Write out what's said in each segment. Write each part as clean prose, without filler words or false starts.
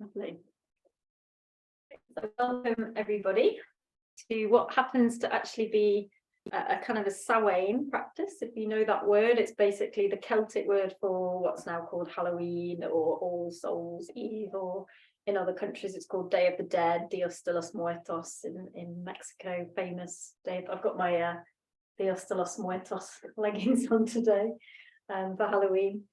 Lovely. So welcome everybody to what happens to actually be a kind of a Samhain practice. If you know that word, it's basically the Celtic word for what's now called Halloween or All Souls Eve, or in other countries it's called Day of the Dead, Dios de los Muertos in Mexico, famous day. I've got my Dios de los Muertos leggings on today for Halloween.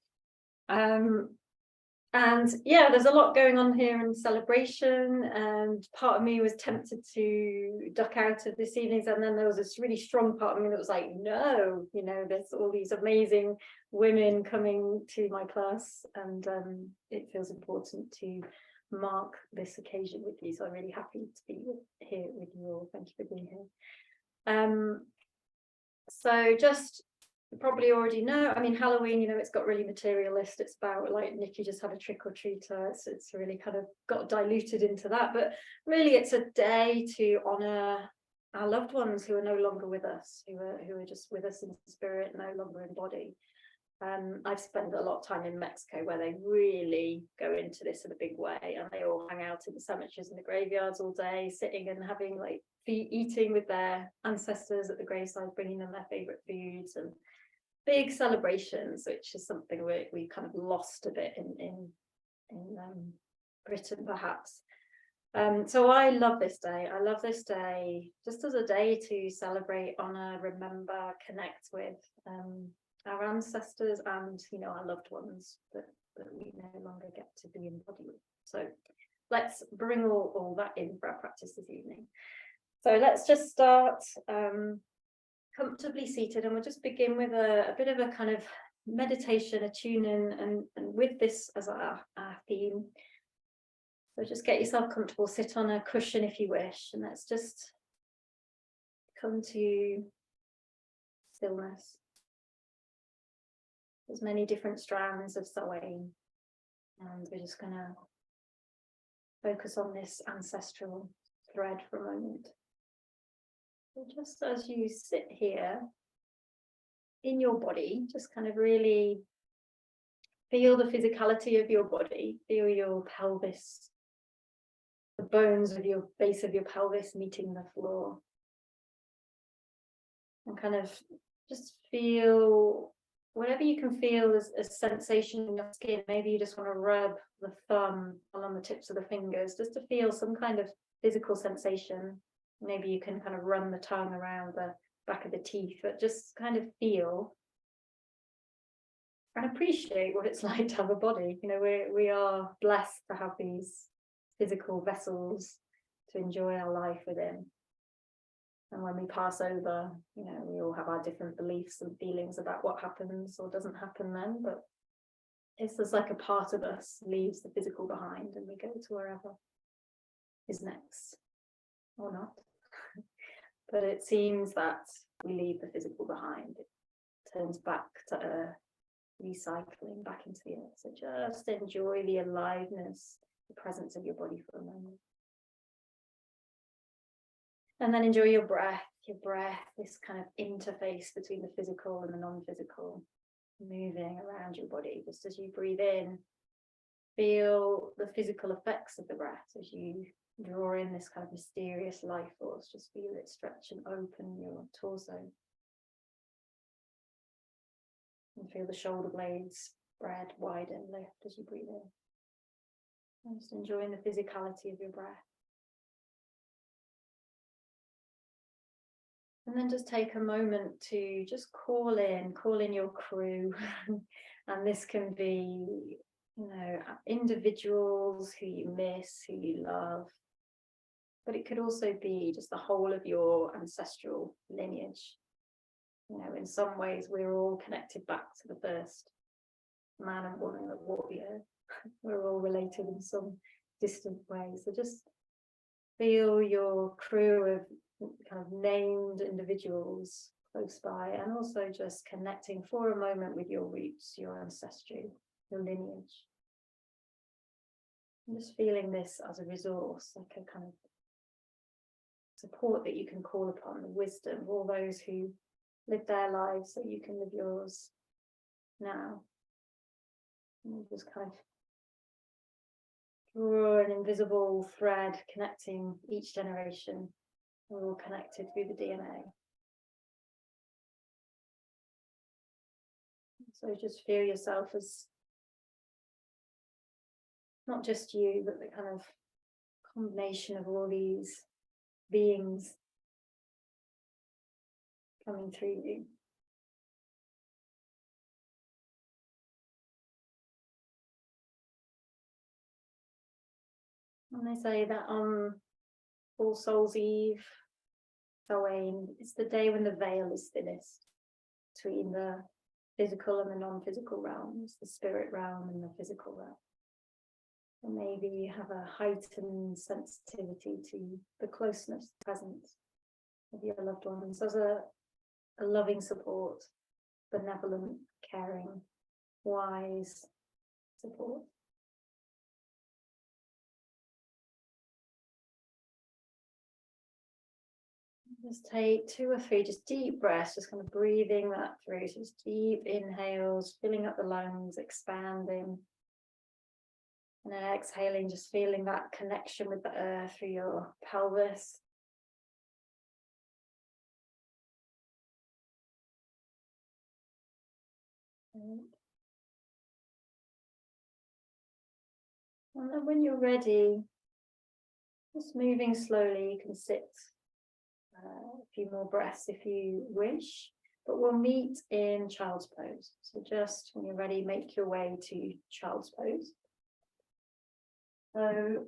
And yeah, there's a lot going on here in celebration, and part of me was tempted to duck out of this evening's, and then there was this really strong part of me that was like, no, you know, there's all these amazing women coming to my class, and it feels important to mark this occasion with you. So I'm really happy to be here with you all. Thank you for being here. So just probably already know, I mean, Halloween, you know, it's got really materialist. It's about like, Nick, you just had a trick or treater. It's really kind of got diluted into that. But really, it's a day to honor our loved ones who are no longer with us, who are just with us in spirit, no longer in body. I've spent a lot of time in Mexico where they really go into this in a big way, and they all hang out in the cemeteries and the graveyards all day, sitting and having like eating with their ancestors at the graveside, bringing them their favorite foods and big celebrations, which is something we kind of lost a bit in Britain, perhaps. So I love this day. I love this day just as a day to celebrate, honor, remember, connect with our ancestors and, you know, our loved ones that we no longer get to be in body with. So let's bring all that in for our practice this evening. So let's just start comfortably seated, and we'll just begin with a bit of a kind of meditation, a tune in, and with this as our theme. So just get yourself comfortable, sit on a cushion if you wish, and let's just come to stillness. There's many different strands of Samhain, and we're just going to focus on this ancestral thread for a moment. So just as you sit here in your body, just kind of really feel the physicality of your body, feel your pelvis, the bones of your base of your pelvis meeting the floor, and kind of just feel whatever you can feel as a sensation in your skin. Maybe you just want to rub the thumb along the tips of the fingers just to feel some kind of physical sensation. Maybe you can kind of run the tongue around the back of the teeth, but just kind of feel and appreciate what it's like to have a body. You know, we are blessed to have these physical vessels to enjoy our life within. And when we pass over, you know, we all have our different beliefs and feelings about what happens or doesn't happen then, but it's just like a part of us leaves the physical behind and we go to wherever is next, or not. But it seems that we leave the physical behind. It turns back to earth, recycling back into the earth. So just enjoy the aliveness, the presence of your body for a moment. And then enjoy your breath, this kind of interface between the physical and the non-physical, moving around your body. Just as you breathe in, feel the physical effects of the breath as you draw in this kind of mysterious life force. Just feel it stretch and open your torso. And feel the shoulder blades spread, widen, lift as you breathe in. And just enjoying the physicality of your breath. And then just take a moment to just call in your crew. And this can be, you know, individuals who you miss, who you love. But it could also be just the whole of your ancestral lineage. You know, in some ways, we're all connected back to the first man and woman that walked the earth. We're all related in some distant way. So just feel your crew of kind of named individuals close by, and also just connecting for a moment with your roots, your ancestry, your lineage. And just feeling this as a resource, like a kind of support that you can call upon, the wisdom of all those who live their lives so you can live yours now. And just kind of Draw an invisible thread connecting each generation. We're all connected through the DNA. So just feel yourself as not just you, but the kind of combination of all these beings coming through you. And they say that on All Souls Eve, Samhain, it's the day when the veil is thinnest between the physical and the non-physical realms, the spirit realm and the physical realm. And maybe you have a heightened sensitivity to the closeness, presence of your loved ones as a loving support, benevolent, caring, wise support. Just take 2 or 3 just deep breaths, just kind of breathing that through. So just deep inhales, filling up the lungs, expanding. And then exhaling, just feeling that connection with the earth through your pelvis. And then when you're ready, just moving slowly, you can sit a few more breaths if you wish, but we'll meet in child's pose. So just when you're ready, make your way to child's pose. So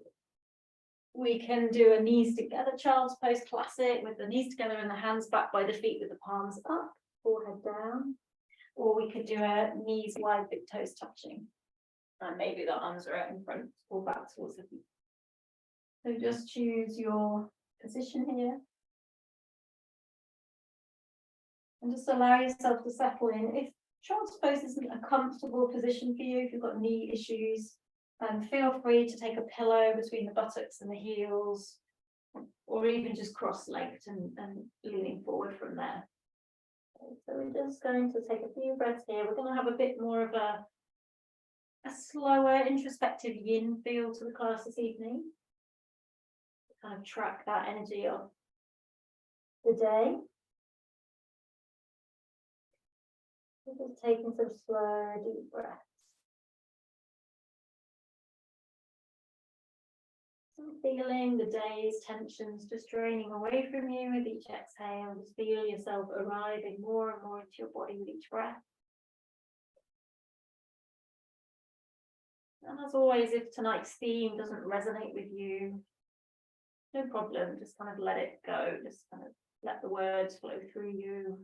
we can do a knees together child's pose, classic, with the knees together and the hands back by the feet with the palms up, forehead down. Or we could do a knees wide, big toes touching. And maybe the arms are out in front or back towards the feet. So just choose your position here. And just allow yourself to settle in. If child's pose isn't a comfortable position for you, if you've got knee issues, feel free to take a pillow between the buttocks and the heels, or even just cross-legged and leaning forward from there. So we're just going to take a few breaths here. We're going to have a bit more of a slower, introspective yin feel to the class this evening. Kind of track that energy of the day. We're just taking some slow, deep breaths. Feeling the day's tensions just draining away from you with each exhale. Just feel yourself arriving more and more into your body with each breath. And as always, if tonight's theme doesn't resonate with you, no problem, just kind of let it go. Just kind of let the words flow through you.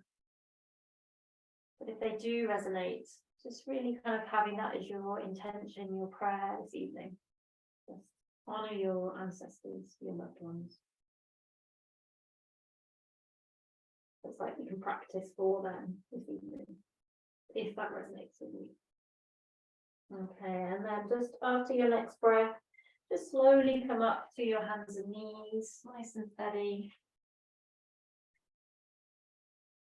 But if they do resonate, just really kind of having that as your intention, your prayer this evening. Just honor your ancestors, your loved ones. It's like you can practice for them this evening, if that resonates with you. Okay, and then just after your next breath, just slowly come up to your hands and knees, nice and steady.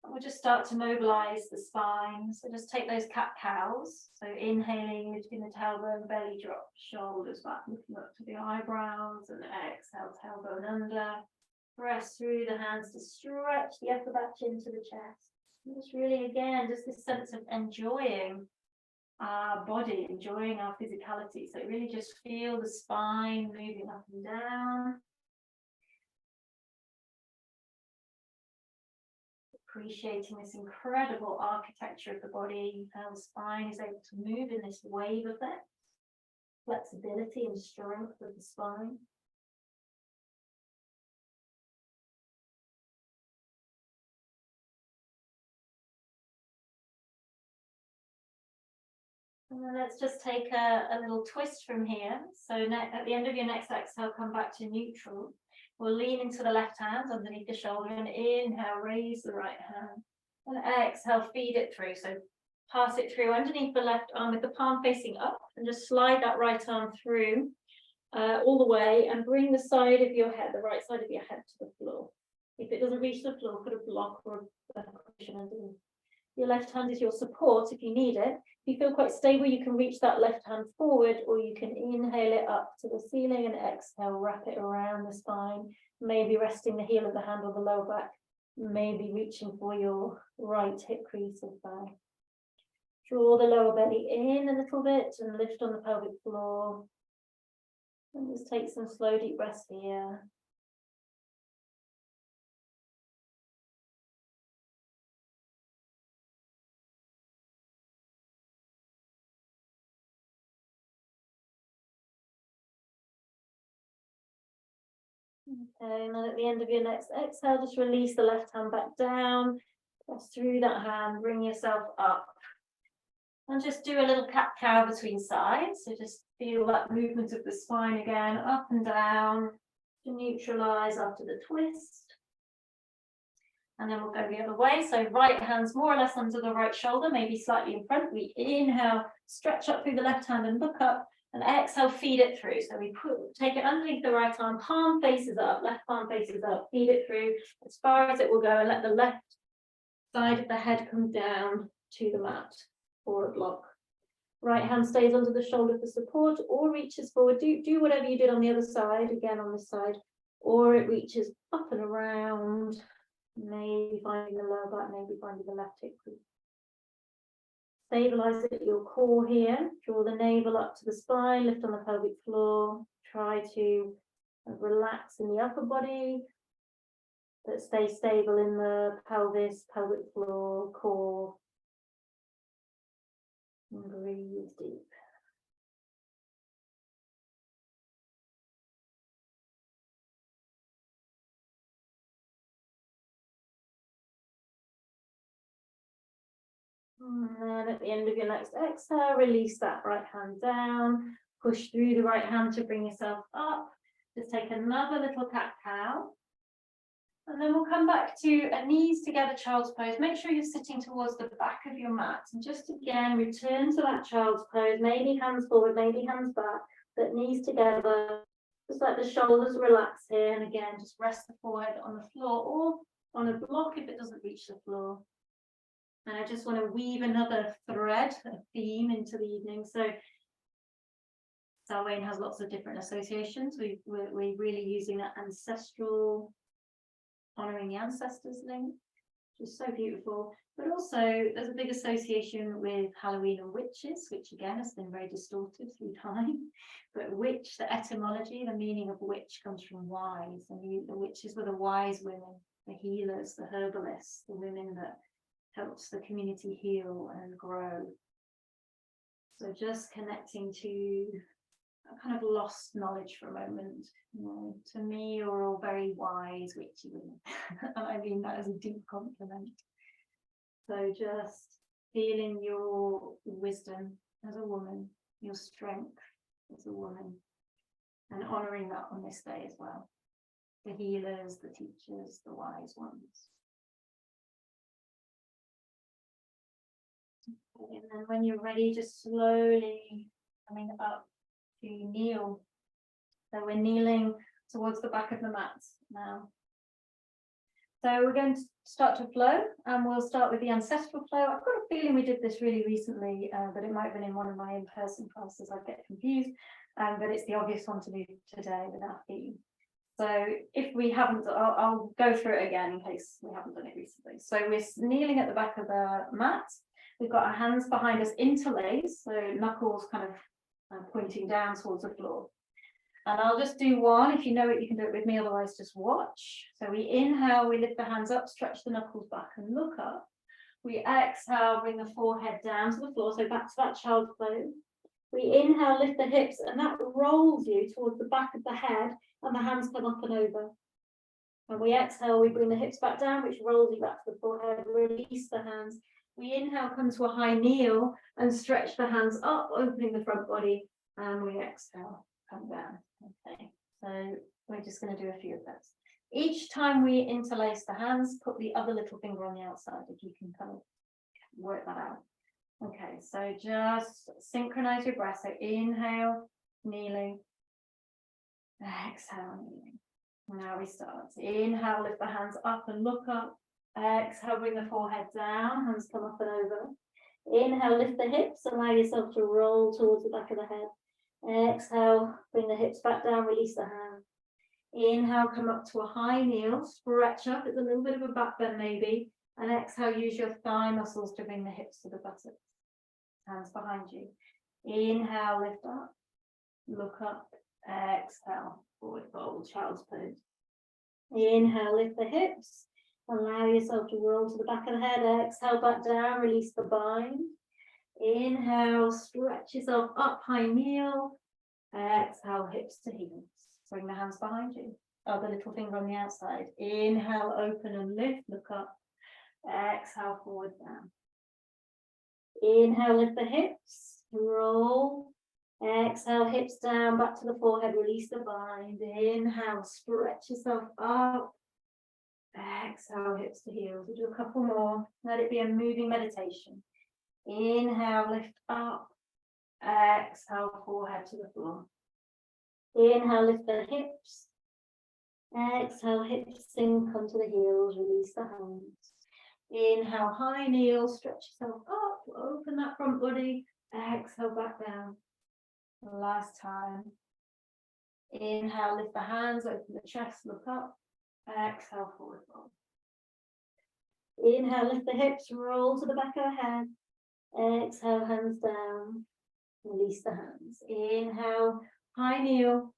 And we'll just start to mobilize the spine. So just take those cat-cows. So inhaling, lifting the tailbone, belly drop, shoulders back, looking up to the eyebrows, and exhale, tailbone under. Press through the hands to stretch the upper back into the chest. And just really, again, just this sense of enjoying our body, enjoying our physicality. So really just feel the spine moving up and down. Appreciating this incredible architecture of the body, how the spine is able to move in this wave effect, flexibility and strength of the spine. And then let's just take a little twist from here. So at the end of your next exhale, come back to neutral. We'll lean into the left hand underneath the shoulder and inhale, raise the right hand. And exhale, feed it through. So pass it through underneath the left arm with the palm facing up and just slide that right arm through all the way and bring the side of your head, the right side of your head to the floor. If it doesn't reach the floor, put a block or a cushion underneath. Your left hand is your support if you need it. If you feel quite stable, you can reach that left hand forward, or you can inhale it up to the ceiling and exhale, wrap it around the spine, maybe resting the heel of the hand on the lower back, maybe reaching for your right hip crease or thigh. Draw the lower belly in a little bit and lift on the pelvic floor. And just take some slow, deep breaths here. Okay, and then at the end of your next exhale, just release the left hand back down. Press through that hand, bring yourself up. And just do a little cat-cow between sides. So just feel that movement of the spine again, up and down, to neutralize after the twist. And then we'll go the other way. So right hand's more or less under the right shoulder, maybe slightly in front. We inhale, stretch up through the left hand and look up. And exhale, feed it through. So we take it underneath the right arm, palm faces up, left palm faces up, feed it through as far as it will go, and let the left side of the head come down to the mat for a block. Right hand stays under the shoulder for support or reaches forward. Do whatever you did on the other side, again on this side, or it reaches up and around, maybe finding the lower back, maybe finding the left hip crease. Stabilize at your core here, draw the navel up to the spine, lift on the pelvic floor, try to relax in the upper body, but stay stable in the pelvis, pelvic floor, core, and breathe deep. And then at the end of your next exhale, release that right hand down, push through the right hand to bring yourself up. Just take another little cat-cow. And then we'll come back to a knees together child's pose. Make sure you're sitting towards the back of your mat. And just again, return to that child's pose, maybe hands forward, maybe hands back, but knees together. Just let the shoulders relax here. And again, just rest the forehead on the floor or on a block if it doesn't reach the floor. And I just want to weave another thread, a theme into the evening. So Samhain has lots of different associations. We're really using that ancestral, honouring the ancestors link, which is so beautiful. But also there's a big association with Halloween and witches, which again has been very distorted through time. But witch, the etymology, the meaning of witch comes from wise. And the witches were the wise women, the healers, the herbalists, the women that helps the community heal and grow. So just connecting to a kind of lost knowledge for a moment. You know, to me, you're all very wise, witchy women. And I mean that as a deep compliment. So just feeling your wisdom as a woman, your strength as a woman, and honouring that on this day as well. The healers, the teachers, the wise ones. And then when you're ready, just slowly coming up to kneel. So we're kneeling towards the back of the mat now. So we're going to start to flow, and we'll start with the ancestral flow. I've got a feeling we did this really recently, but it might have been in one of my in-person classes. I get confused, but it's the obvious one to do today with our theme. So if we haven't, I'll go through it again in case we haven't done it recently. So we're kneeling at the back of the mat. We've got our hands behind us interlaced, so knuckles kind of pointing down towards the floor. And I'll just do one. If you know it, you can do it with me, otherwise just watch. So we inhale, we lift the hands up, stretch the knuckles back and look up. We exhale, bring the forehead down to the floor, so back to that child's pose. We inhale, lift the hips, and that rolls you towards the back of the head, and the hands come up and over. When we exhale, we bring the hips back down, which rolls you back to the forehead, release the hands. We inhale, come to a high kneel and stretch the hands up, opening the front body, and we exhale, come down. Okay, so we're just going to do a few of those. Each time we interlace the hands, put the other little finger on the outside, if you can kind of work that out. Okay, so just synchronize your breath. So inhale, kneeling, exhale, kneeling. Now we start. Inhale, lift the hands up and look up. Exhale, bring the forehead down, hands come up and over. Inhale, lift the hips, allow yourself to roll towards the back of the head. Exhale, bring the hips back down, release the hands. Inhale, come up to a high kneel, stretch up, it's a little bit of a back bend maybe. And exhale, use your thigh muscles to bring the hips to the buttocks. Hands behind you. Inhale, lift up, look up, exhale, forward fold, child's pose. Inhale, lift the hips, allow yourself to roll to the back of the head. Exhale, back down, release the bind. Inhale, stretch yourself up, high kneel. Exhale, hips to heels. Bring the hands behind you. Other little finger on the outside. Inhale, open and lift, look up. Exhale, forward down. Inhale, lift the hips, roll. Exhale, hips down, back to the forehead, release the bind. Inhale, stretch yourself up. Exhale, hips to heels. We'll do a couple more. Let it be a moving meditation. Inhale, lift up. Exhale, forehead to the floor. Inhale, lift the hips. Exhale, hips sink onto the heels, release the hands. Inhale, high kneel, stretch yourself up, open that front body. Exhale, back down. Last time. Inhale, lift the hands, open the chest, look up. Exhale, forward fold. Inhale, lift the hips, roll to the back of the head. Exhale, hands down. Release the hands. Inhale, high kneel.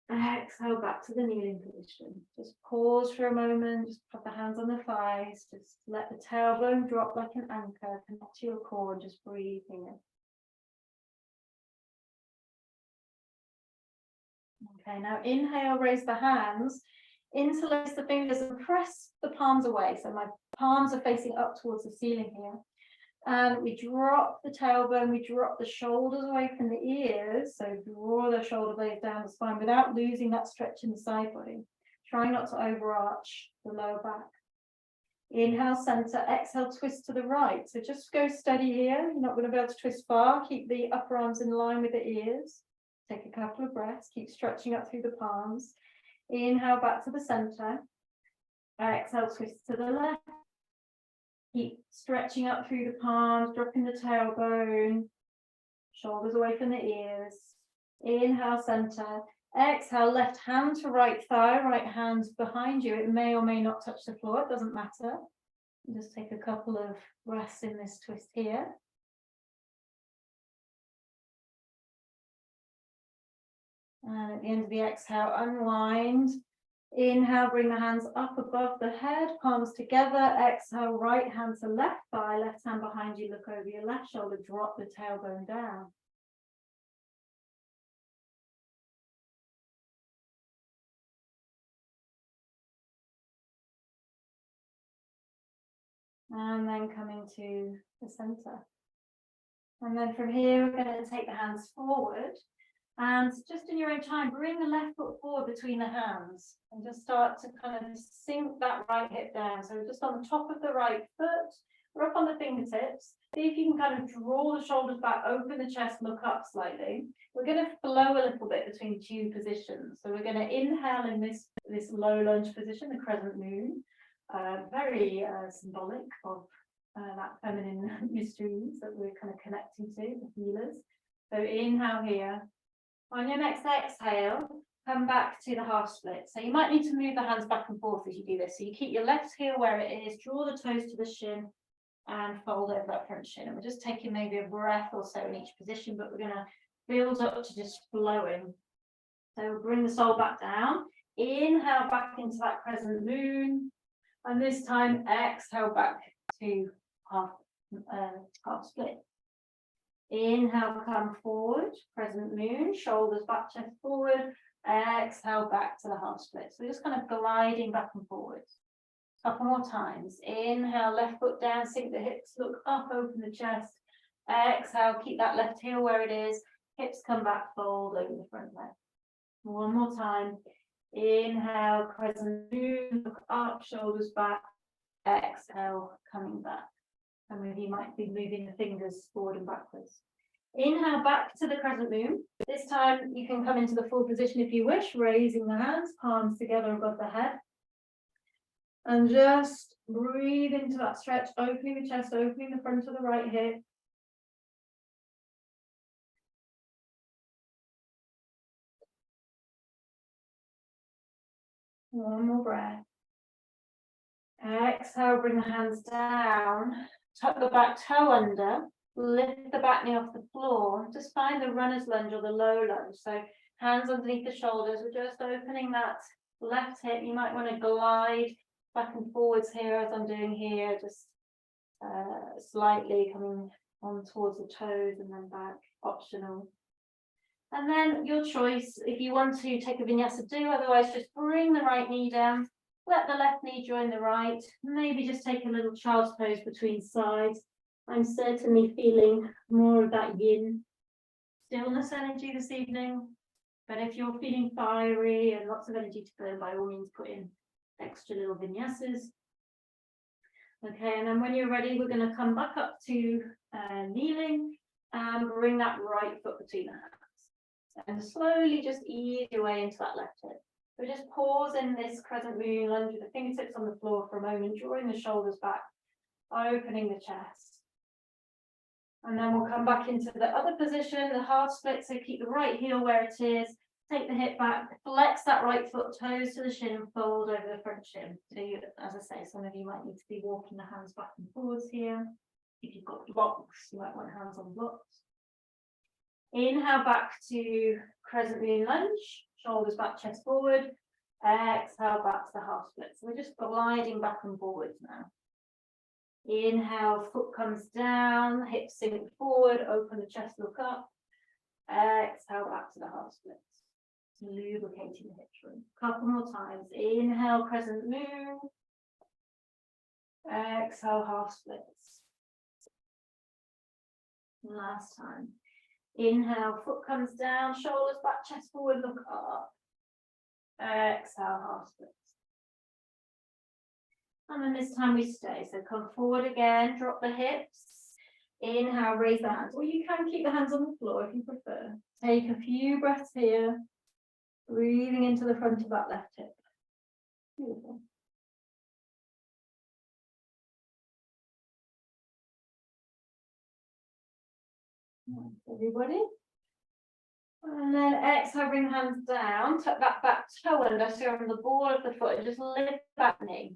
Exhale, back to the kneeling position. Just pause for a moment. Just put the hands on the thighs. Just let the tailbone drop like an anchor. Connect to your core and just breathe in. Okay, now inhale, raise the hands. Interlace the fingers and press the palms away. So my palms are facing up towards the ceiling here. And we drop the tailbone, we drop the shoulders away from the ears. So draw the shoulder blades down the spine without losing that stretch in the side body. Try not to overarch the lower back. Inhale, center, exhale, twist to the right. So just go steady here. You're not going to be able to twist far. Keep the upper arms in line with the ears. Take a couple of breaths. Keep stretching up through the palms. Inhale, back to the center. Exhale, twist to the left. Keep stretching up through the palms, dropping the tailbone, shoulders away from the ears. Inhale, center. Exhale, left hand to right thigh, right hand behind you. It may or may not touch the floor, it doesn't matter. Just take a couple of breaths in this twist here. And at the end of the exhale, unwind. Inhale, bring the hands up above the head, palms together. Exhale, right hand to left thigh, left hand behind you, look over your left shoulder, drop the tailbone down. And then coming to the center. And then from here, we're going to take the hands forward. And just in your own time, bring the left foot forward between the hands and just start to kind of sink that right hip down. So just on the top of the right foot, or up on the fingertips. See if you can kind of draw the shoulders back, open the chest, look up slightly. We're going to flow a little bit between two positions. So we're going to inhale in this low lunge position, the crescent moon. Very symbolic of that feminine mysteries that we're kind of connecting to, the healers. So inhale here. On your next exhale, come back to the half split. So you might need to move the hands back and forth as you do this. So you keep your left heel where it is, draw the toes to the shin and fold over that front shin. And we're just taking maybe a breath or so in each position, but we're going to build up to just flowing. So bring the soul back down. Inhale back into that crescent moon. And this time, exhale back to half split. Inhale, come forward, crescent moon, shoulders back, chest forward. Exhale, back to the half split. So we're just kind of gliding back and forwards. A couple more times. Inhale, left foot down, sink the hips, look up, open the chest. Exhale, keep that left heel where it is. Hips come back, fold over the front leg. One more time. Inhale, crescent moon, look up, shoulders back. Exhale, coming back. Some of you might be moving the fingers forward and backwards. Inhale back to the crescent moon. This time you can come into the full position if you wish, raising the hands, palms together above the head. And just breathe into that stretch, opening the chest, opening the front of the right hip. One more breath. Exhale, bring the hands down, tuck the back toe under, lift the back knee off the floor. Just find the runner's lunge or the low lunge. So hands underneath the shoulders. We're just opening that left hip. You might want to glide back and forwards here as I'm doing here, just slightly coming on towards the toes and then back, optional. And then your choice, if you want to take a vinyasa, do, otherwise just bring the right knee down, let the left knee join the right, maybe just take a little child's pose between sides. I'm certainly feeling more of that yin stillness energy this evening, but if you're feeling fiery and lots of energy to burn, by all means put in extra little vinyasas. Okay, and then when you're ready, we're going to come back up to kneeling and bring that right foot between the hands. And slowly just ease your way into that left hip. So just pause in this crescent moon lunge with the fingertips on the floor for a moment, drawing the shoulders back, opening the chest. And then we'll come back into the other position, the half split. So keep the right heel where it is, take the hip back, flex that right foot, toes to the shin and fold over the front shin. So you, as I say, some of you might need to be walking the hands back and forwards here. If you've got blocks, you might want hands on blocks. Inhale back to crescent moon lunge, shoulders back, chest forward. Exhale back to the half split. So we're just gliding back and forwards now. Inhale, foot comes down, hips sink forward, open the chest, look up. Exhale back to the half splits. Lubricating the hip joint. Couple more times. Inhale, crescent moon. Exhale, half splits. Last time. Inhale, foot comes down, shoulders back, chest forward, look up. Exhale, half splits. And then this time we stay. So come forward again, drop the hips. Inhale, raise the hands. Or you can keep the hands on the floor if you prefer. Take a few breaths here. Breathing into the front of that left hip. Beautiful. Everybody. And then exhale, bring the hands down, tuck that back toe under, so you're on the ball of the foot, and just lift that knee.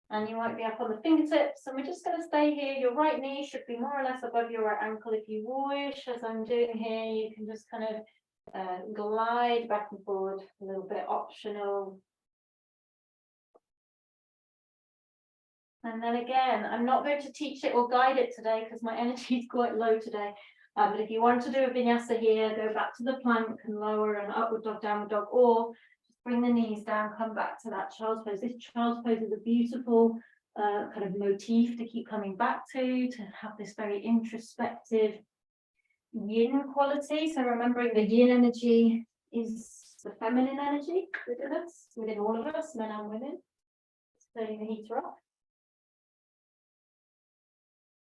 And you might be up on the fingertips, and we're just going to stay here. Your right knee should be more or less above your right ankle if you wish. As I'm doing here, you can just kind of glide back and forward, a little bit optional. And then again, I'm not going to teach it or guide it today because my energy is quite low today. But if you want to do a vinyasa here, go back to the plank and lower and upward dog, downward dog, or just bring the knees down, come back to that child's pose. This child's pose is a beautiful kind of motif to keep coming back to have this very introspective yin quality. So remembering the yin energy is the feminine energy within us, within all of us, men and women. Turning the heater off.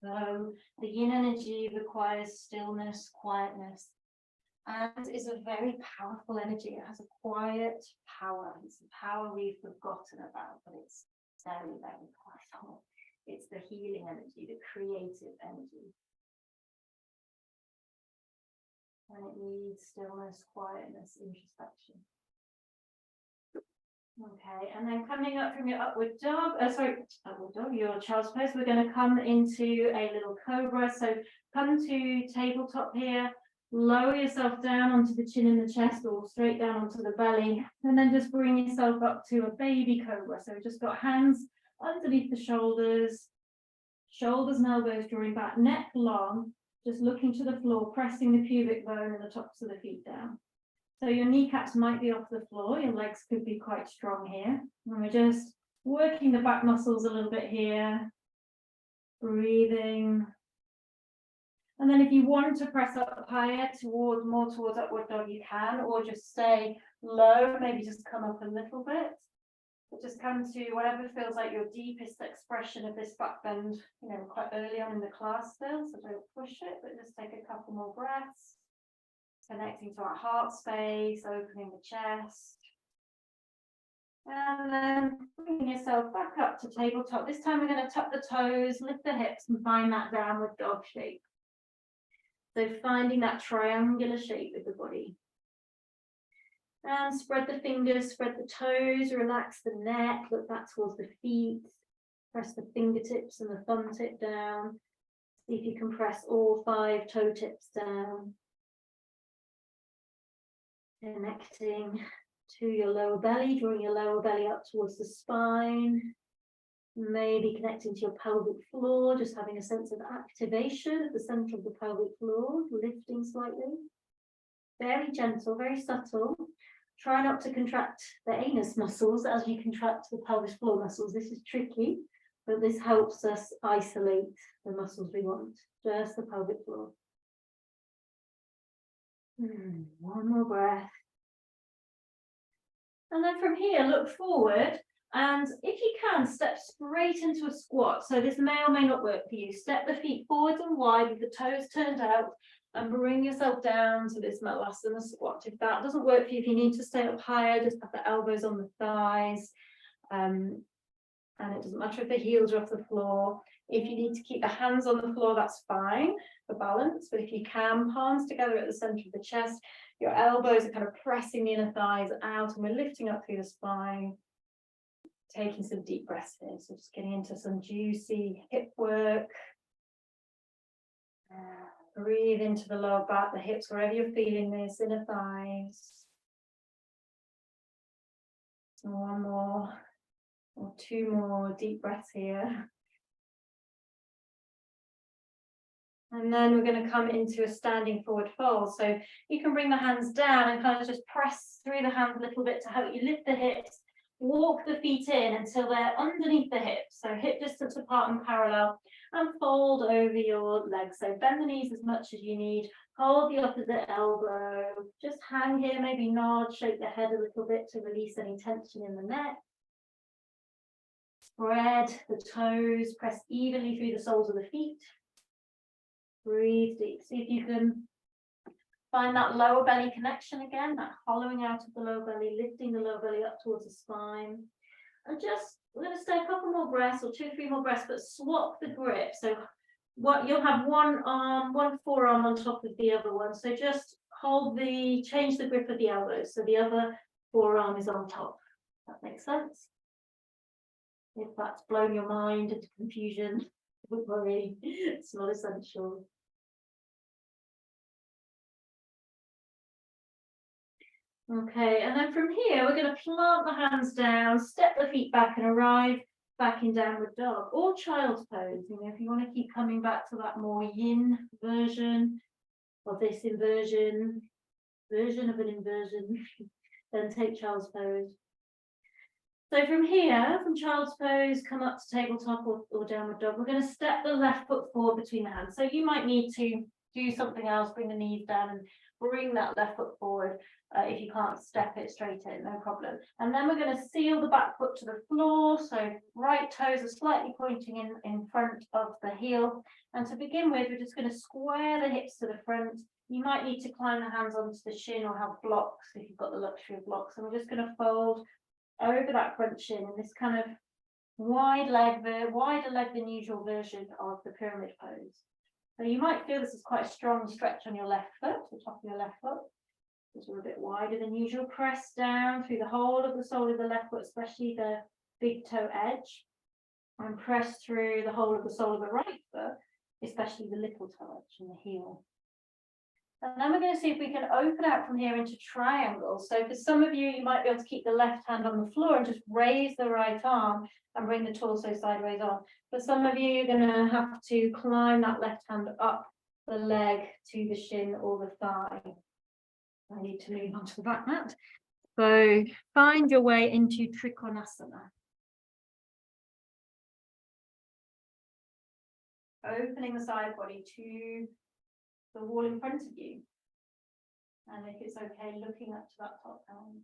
So the yin energy requires stillness, quietness, and is a very powerful energy. It has a quiet power. It's a power we've forgotten about, but it's very, very powerful. It's the healing energy, the creative energy. And it needs stillness, quietness, introspection. Okay, and then coming up from your upward dog, your child's pose, we're going to come into a little cobra. So come to tabletop here, lower yourself down onto the chin and the chest or straight down onto the belly, and then just bring yourself up to a baby cobra. So we've just got hands underneath the shoulders and elbows drawing back, neck long, just looking to the floor, pressing the pubic bone and the tops of the feet down. So your kneecaps might be off the floor, your legs could be quite strong here. And we're just working the back muscles a little bit here, breathing. And then if you want to press up higher more towards upward dog, you can, or just stay low, maybe just come up a little bit. But just come to whatever feels like your deepest expression of this back bend, quite early on in the class still, so don't push it, but just take a couple more breaths. Connecting to our heart space, opening the chest. And then bring yourself back up to tabletop. This time we're going to tuck the toes, lift the hips, and find that downward dog shape. So finding that triangular shape with the body. And spread the fingers, spread the toes, relax the neck, look back towards the feet. Press the fingertips and the thumb tip down. See if you can press all 5 toe tips down. Connecting to your lower belly, drawing your lower belly up towards the spine. Maybe connecting to your pelvic floor, just having a sense of activation at the center of the pelvic floor, lifting slightly. Very gentle, very subtle. Try not to contract the anus muscles as you contract the pelvic floor muscles. This is tricky, but this helps us isolate the muscles we want, just the pelvic floor. One more breath. And then from here, look forward. And if you can, step straight into a squat. So this may or may not work for you. Step the feet forwards and wide with the toes turned out and bring yourself down to this mellasana squat. If that doesn't work for you, if you need to stay up higher, just have the elbows on the thighs. And it doesn't matter if the heels are off the floor. If you need to keep the hands on the floor, that's fine for balance. But if you can, palms together at the center of the chest, your elbows are kind of pressing the inner thighs out, and we're lifting up through the spine. Taking some deep breaths here, so just getting into some juicy hip work. Breathe into the lower back, the hips, wherever you're feeling this, inner thighs. And one more, or 2 more deep breaths here. And then we're going to come into a standing forward fold. So you can bring the hands down and kind of just press through the hands a little bit to help you lift the hips. Walk the feet in until they're underneath the hips, so hip distance apart and parallel, and fold over your legs. So bend the knees as much as you need, hold the opposite elbow, just hang here, maybe nod, shake the head a little bit to release any tension in the neck. Spread the toes, press evenly through the soles of the feet. Breathe deep, see if you can find that lower belly connection again, that hollowing out of the lower belly, lifting the lower belly up towards the spine. And just, we're going to stay a couple more breaths, or 2 or 3 more breaths, but swap the grip. So what you'll have one forearm on top of the other one. So just change the grip of the elbows. So the other forearm is on top. That makes sense? If that's blown your mind into confusion, don't worry, it's not essential. Okay, and then from here, we're going to plant the hands down, step the feet back and arrive back in downward dog or child's pose. You know, if you want to keep coming back to that more yin version of this version of an inversion, then take child's pose. So from here, from child's pose, come up to tabletop or downward dog. We're going to step the left foot forward between the hands. So you might need to do something else, bring the knees down and bring that left foot forward. If you can't step it straight in, no problem. And then we're going to seal the back foot to the floor. So right toes are slightly pointing in front of the heel. And to begin with, we're just going to square the hips to the front. You might need to climb the hands onto the shin or have blocks if you've got the luxury of blocks. And we're just going to fold over that front shin in this kind of wider leg than usual version of the pyramid pose. So you might feel this is quite a strong stretch on your left foot, the top of your left foot. Just a little bit wider than usual. Press down through the whole of the sole of the left foot, especially the big toe edge. And press through the whole of the sole of the right foot, especially the little toe edge and the heel. And then we're going to see if we can open out from here into triangles. So for some of you, you might be able to keep the left hand on the floor and just raise the right arm and bring the torso sideways on. For some of you, you're going to have to climb that left hand up the leg to the shin or the thigh. I need to move onto the back mat. So find your way into Trikonasana. Opening the side body to the wall in front of you. And if it's okay, looking up to that top hand.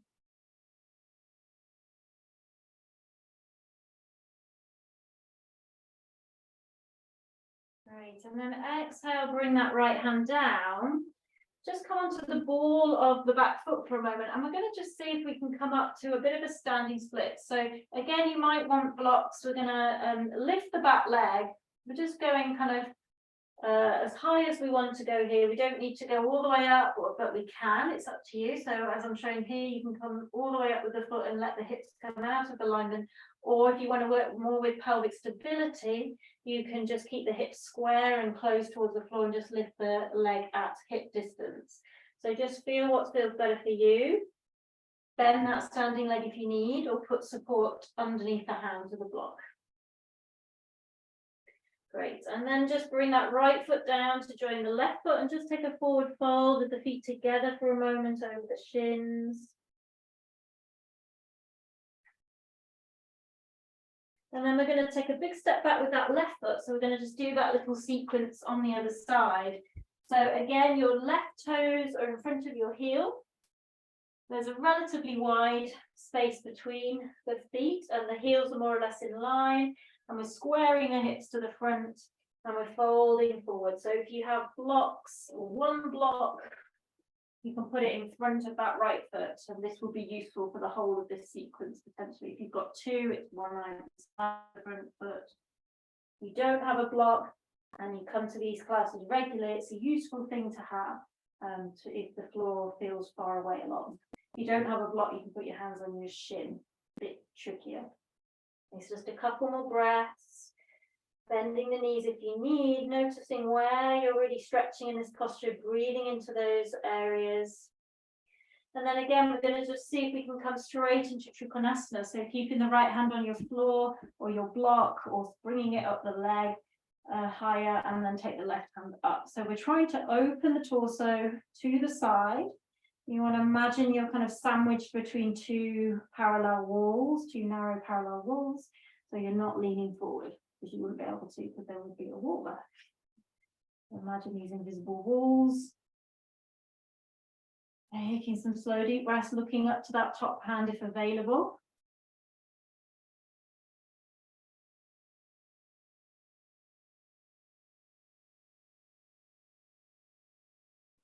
Great, and then exhale, bring that right hand down. Just come onto the ball of the back foot for a moment, and we're going to just see if we can come up to a bit of a standing split. So again, you might want blocks. We're going to lift the back leg. We're just going kind of as high as we want to go here. We don't need to go all the way up, but we can. It's up to you. So as I'm showing here, you can come all the way up with the foot and let the hips come out of alignment. Or if you want to work more with pelvic stability, you can just keep the hips square and close towards the floor and just lift the leg at hip distance. So just feel what feels better for you. Bend that standing leg if you need, or put support underneath the hands of the block. Great, and then just bring that right foot down to join the left foot and just take a forward fold with the feet together for a moment over the shins. And then we're going to take a big step back with that left foot. So we're going to just do that little sequence on the other side. So again, your left toes are in front of your heel. There's a relatively wide space between the feet and the heels are more or less in line. And we're squaring the hips to the front and we're folding forward. So if you have blocks or one block, you can put it in front of that right foot, and this will be useful for the whole of this sequence potentially. If you've got two, it's one on the front foot. If you don't have a block and you come to these classes regularly, it's a useful thing to have if the floor feels far away along. If you don't have a block, you can put your hands on your shin. A bit trickier. It's just a couple more breaths, bending the knees if you need, noticing where you're really stretching in this posture, breathing into those areas. And then again, we're going to just see if we can come straight into Trikonasana. So keeping the right hand on your floor or your block, or bringing it up the leg higher, and then take the left hand up. So we're trying to open the torso to the side. You want to imagine you're kind of sandwiched between two parallel walls, two narrow parallel walls. So you're not leaning forward, because you wouldn't be able to, because there would be a wall there. Imagine these invisible walls. Taking some slow deep breaths, looking up to that top hand if available.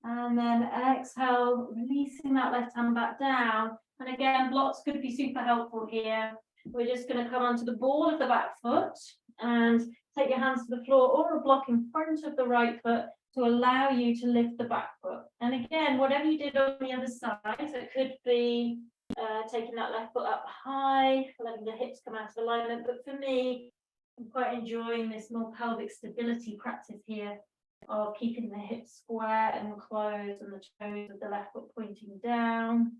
And then exhale, releasing that left hand back down. And again, blocks could be super helpful here. We're just going to come onto the ball of the back foot and take your hands to the floor or a block in front of the right foot to allow you to lift the back foot. And again, whatever you did on the other side, so it could be taking that left foot up high, letting the hips come out of alignment. But for me, I'm quite enjoying this more pelvic stability practice here, of keeping the hips square and closed and the toes of the left foot pointing down.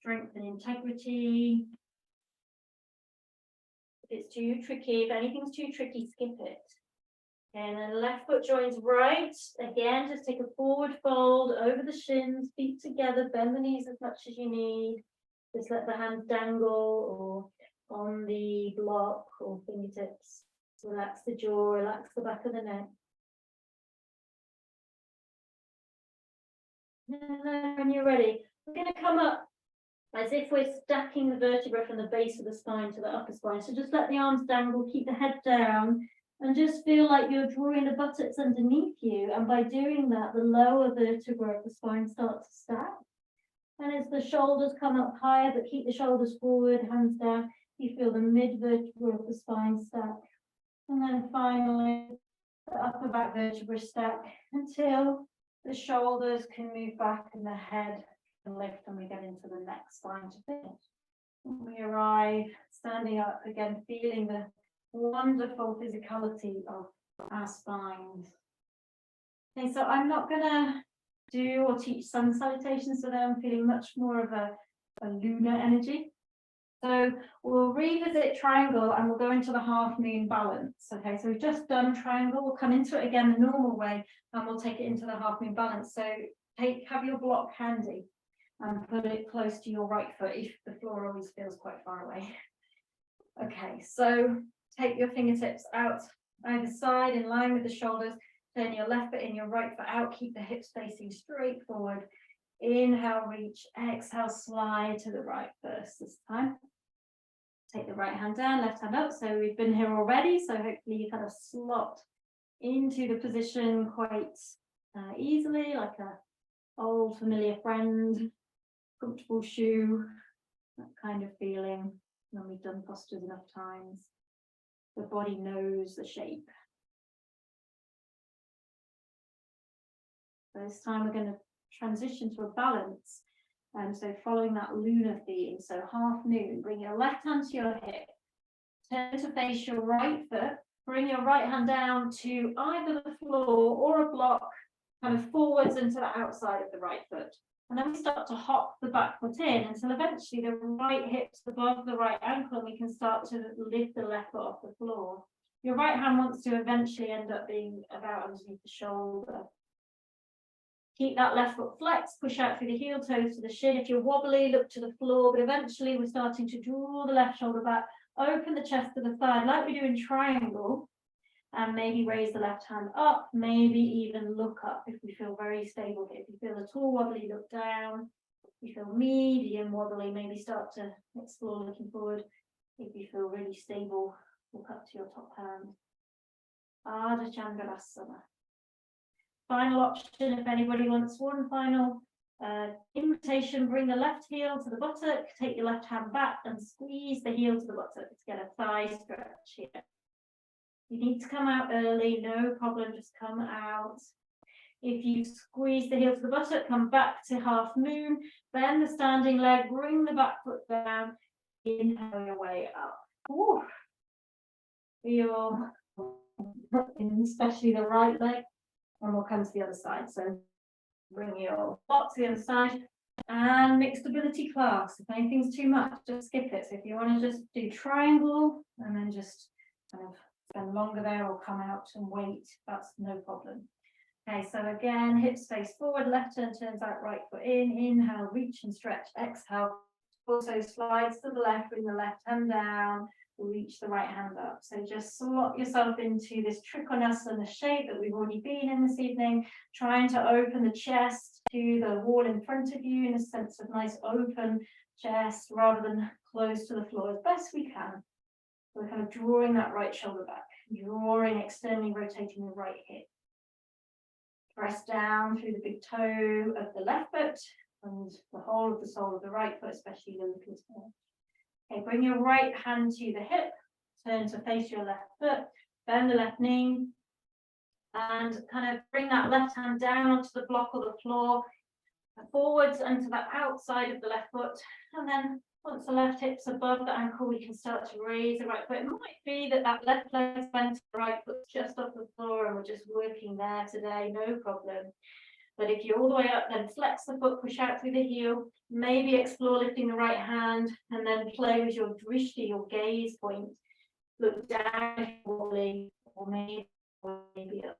Strength and integrity. If it's too tricky, if anything's too tricky, skip it. And then left foot joins right. Again, just take a forward fold over the shins, feet together, bend the knees as much as you need. Just let the hands dangle or on the block or fingertips. Relax the jaw, relax the back of the neck. And then when you're ready, we're going to come up as if we're stacking the vertebra from the base of the spine to the upper spine. So just let the arms dangle, keep the head down, and just feel like you're drawing the buttocks underneath you. And by doing that, the lower vertebra of the spine starts to stack. And as the shoulders come up higher, but keep the shoulders forward, hands down, you feel the mid vertebra of the spine stack. And then finally, the upper back vertebra stack until the shoulders can move back and the head can lift, and we get into the next spine to finish. When we arrive, standing up again, feeling the wonderful physicality of our spines. Okay, so I'm not going to do or teach sun salutations today. I'm feeling much more of a lunar energy. So we'll revisit triangle and we'll go into the half moon balance. Okay, so we've just done triangle. We'll come into it again the normal way and we'll take it into the half moon balance. So have your block handy and put it close to your right foot if the floor always feels quite far away. Okay, so take your fingertips out either side in line with the shoulders. Turn your left foot in, your right foot out. Keep the hips facing straight forward. Inhale, reach. Exhale, slide to the right first this time. Take the right hand down, left hand up. So we've been here already. So hopefully you kind of slot into the position quite easily, like a old familiar friend, comfortable shoe, that kind of feeling when we've done postures enough times. The body knows the shape. This time we're going to transition to a balance. So following that lunar theme, so half moon, bring your left hand to your hip, turn to face your right foot, bring your right hand down to either the floor or a block, kind of forwards and to the outside of the right foot. And then we start to hop the back foot in until eventually the right hip's above the right ankle and we can start to lift the left foot off the floor. Your right hand wants to eventually end up being about underneath the shoulder. Keep that left foot flexed, push out through the heel toes to the shin. If you're wobbly, look to the floor, but eventually we're starting to draw the left shoulder back, open the chest to the thigh like we do in triangle, and maybe raise the left hand up, maybe even look up if we feel very stable here. If you feel at all wobbly, look down. If you feel medium wobbly, maybe start to explore looking forward. If you feel really stable, look up to your top hand. Ardha Chandrasana. Final option, if anybody wants one final invitation, bring the left heel to the buttock, take your left hand back and squeeze the heel to the buttock to get a thigh stretch here. You need to come out early, no problem, just come out. If you squeeze the heel to the buttock, come back to half moon, bend the standing leg, bring the back foot down, inhale your way up. Ooh. Feel, especially the right leg. And we'll come to the other side. So bring your butt to the other side and mixed ability class. If anything's too much, just skip it. So if you want to just do triangle and then just kind of spend longer there or come out and wait, that's no problem. Okay, so again, hips face forward, left turn turns out, right foot in, inhale, reach and stretch, exhale. Also slides to the left, bring the left hand down, reach the right hand up. So just slot yourself into this Trikonasana shape that we've already been in this evening, trying to open the chest to the wall in front of you in a sense of nice open chest rather than close to the floor as best we can. We're kind of drawing that right shoulder back, drawing externally, rotating the right hip. Press down through the big toe of the left foot and the whole of the sole of the right foot, especially the little toe. Okay, bring your right hand to the hip, turn to face your left foot, bend the left knee, and kind of bring that left hand down onto the block or the floor, forwards and to the outside of the left foot. And then once the left hip's above the ankle, we can start to raise the right foot. It might be that that left leg's bent, the right foot's just off the floor, and we're just working there today, no problem. But if you're all the way up, then flex the foot, push out through the heel, maybe explore lifting the right hand, and then play with your drishti, your gaze point. Look down if you're wobbly, or maybe up.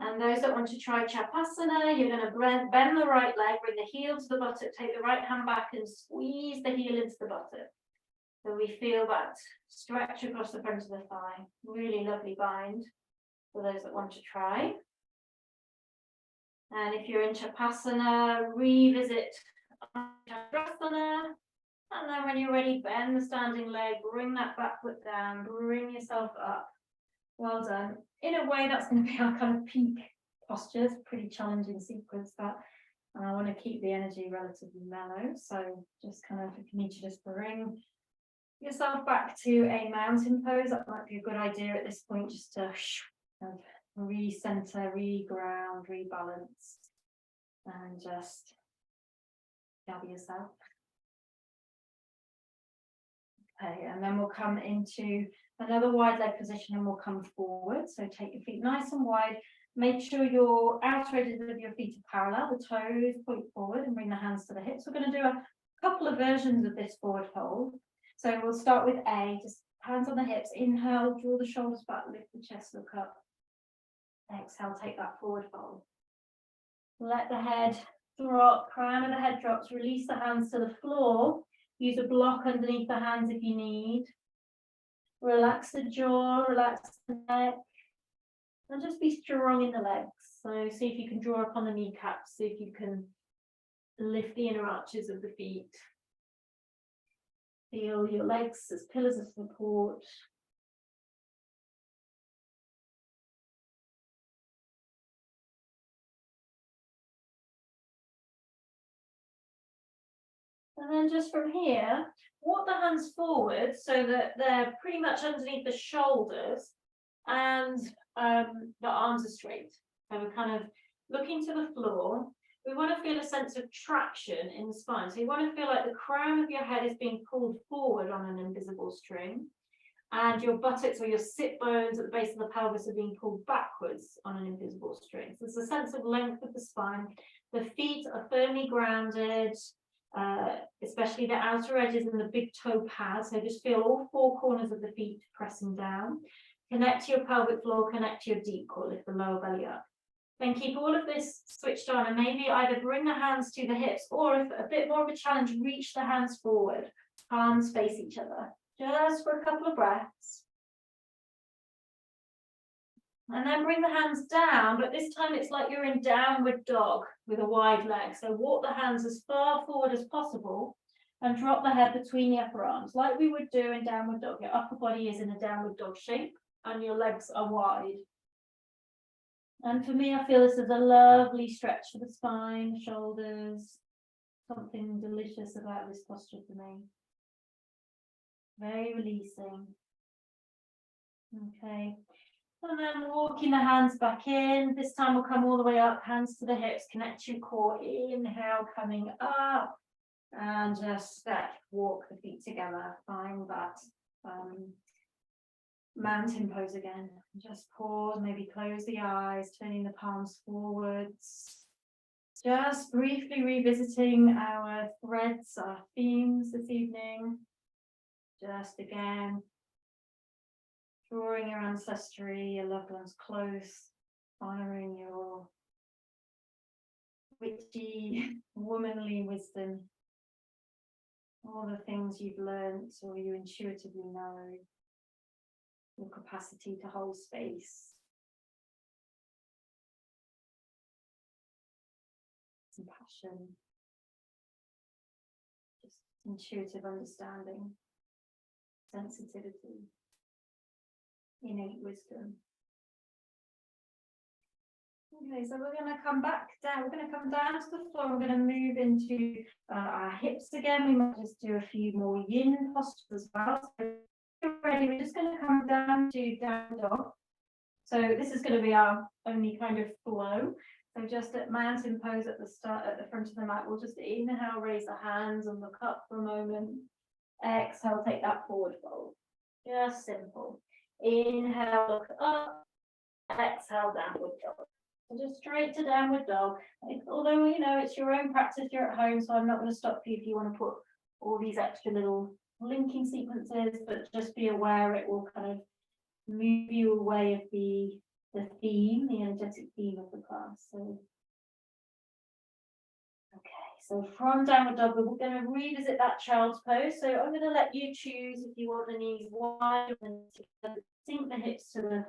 And those that want to try Chapasana, you're going to bend the right leg, bring the heel to the buttock, take the right hand back and squeeze the heel into the buttock. So we feel that stretch across the front of the thigh. Really lovely bind for those that want to try. And if you're in Chapasana, revisit Chandrasana. And then when you're ready, bend the standing leg, bring that back foot down, bring yourself up. Well done. In a way, that's going to be our kind of peak postures. Pretty challenging sequence that. And I want to keep the energy relatively mellow. So just kind of, if you need to just bring yourself back to a mountain pose, that might be a good idea at this point, just to kind of recenter, reground, rebalance, and just gather yourself. Okay, and then we'll come into another wide leg position and we'll come forward. So take your feet nice and wide. Make sure your outer edges of your feet are parallel, the toes point forward, and bring the hands to the hips. We're going to do a couple of versions of this forward fold. So we'll start with A, just hands on the hips, inhale, draw the shoulders back, lift the chest, look up. Exhale, take that forward fold. Let the head drop, crown of the head drops, release the hands to the floor. Use a block underneath the hands if you need. Relax the jaw, relax the neck, and just be strong in the legs. So see if you can draw upon the kneecaps, see if you can lift the inner arches of the feet. Feel your legs as pillars of support. And then just from here, walk the hands forward so that they're pretty much underneath the shoulders and the arms are straight. So we're kind of looking to the floor. We want to feel a sense of traction in the spine. So you want to feel like the crown of your head is being pulled forward on an invisible string, and your buttocks or your sit bones at the base of the pelvis are being pulled backwards on an invisible string. So there's a sense of length of the spine. The feet are firmly grounded, especially the outer edges and the big toe pads. So just feel all four corners of the feet pressing down. Connect to your pelvic floor, connect to your deep core, lift the lower belly up. Then keep all of this switched on and maybe either bring the hands to the hips, or if a bit more of a challenge, reach the hands forward, palms face each other, just for a couple of breaths. And then bring the hands down, but this time it's like you're in downward dog with a wide leg. So walk the hands as far forward as possible and drop the head between the upper arms, like we would do in downward dog. Your upper body is in a downward dog shape and your legs are wide. And for me, I feel this is a lovely stretch for the spine, shoulders, something delicious about this posture for me. Very releasing. Okay. And then walking the hands back in. This time we'll come all the way up, hands to the hips, connect your core. Inhale, coming up. And just walk the feet together. Find that mountain pose again. Just pause, maybe close the eyes, turning the palms forwards. Just briefly revisiting our threads, our themes this evening. Just again, drawing your ancestry, your loved ones close, honoring your witchy, womanly wisdom, all the things you've learned or you intuitively know, your capacity to hold space, compassion, just intuitive understanding, sensitivity, innate wisdom. Okay, so we're going to come back down. We're going to come down to the floor. We're going to move into our hips again. We might just do a few more yin postures as well. So if you're ready, we're just going to come down to down dog. So this is going to be our only kind of flow. So just at mountain pose at the start, at the front of the mat, we'll just inhale, raise the hands and look up for a moment. Exhale, take that forward fold. Just simple. Inhale, look up. Exhale, downward dog. So just straight to downward dog. Although, you know, it's your own practice, you're at home, so I'm not going to stop you if you want to put all these extra little linking sequences, but just be aware it will kind of move you away of the theme, the energetic theme of the class. So, okay, so from downward dog, we're going to revisit that child's pose. So I'm going to let you choose if you want the knees wide and sink the hips to the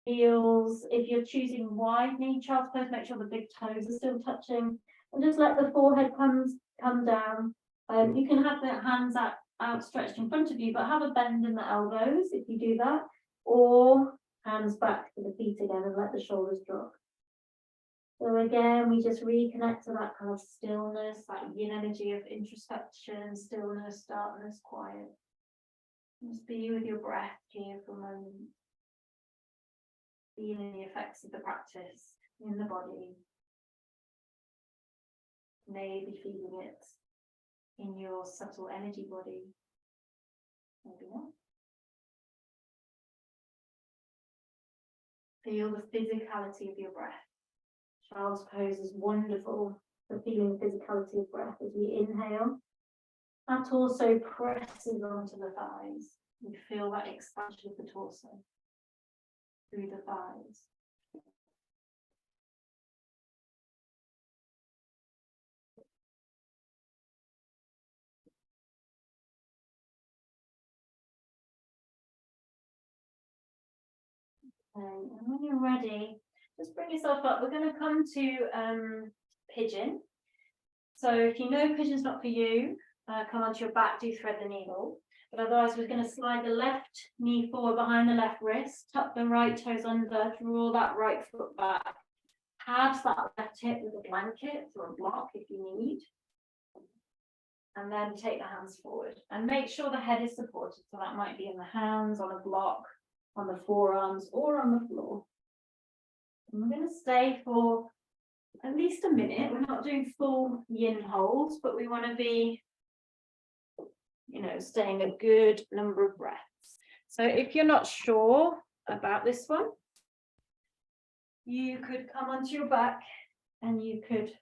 heels. If you're choosing wide knee child's pose, make sure the big toes are still touching, and just let the forehead come down. You can have the hands outstretched in front of you, but have a bend in the elbows if you do that, or hands back to the feet again and let the shoulders drop. So again, we just reconnect to that kind of stillness, that yin energy of introspection, stillness, darkness, quiet. Just be with your breath here for a moment. Feeling the effects of the practice in the body. Maybe feeling it in your subtle energy body. Maybe not. Feel the physicality of your breath. Child's pose is wonderful for feeling the physicality of breath as we inhale. That also presses onto the thighs. You feel that expansion of the torso through the thighs. And when you're ready, just bring yourself up. We're going to come to pigeon. So if you know pigeon's not for you, come onto your back, do thread the needle. But otherwise, we're going to slide the left knee forward behind the left wrist, tuck the right toes under, draw that right foot back. Pad that left hip with a blanket or a block if you need. and then take the hands forward and make sure the head is supported. So that might be in the hands, on a block, on the forearms, or on the floor. And we're going to stay for at least a minute. We're not doing full yin holds, but we want to be, you know, staying a good number of breaths. So if you're not sure about this one, you could come onto your back and you could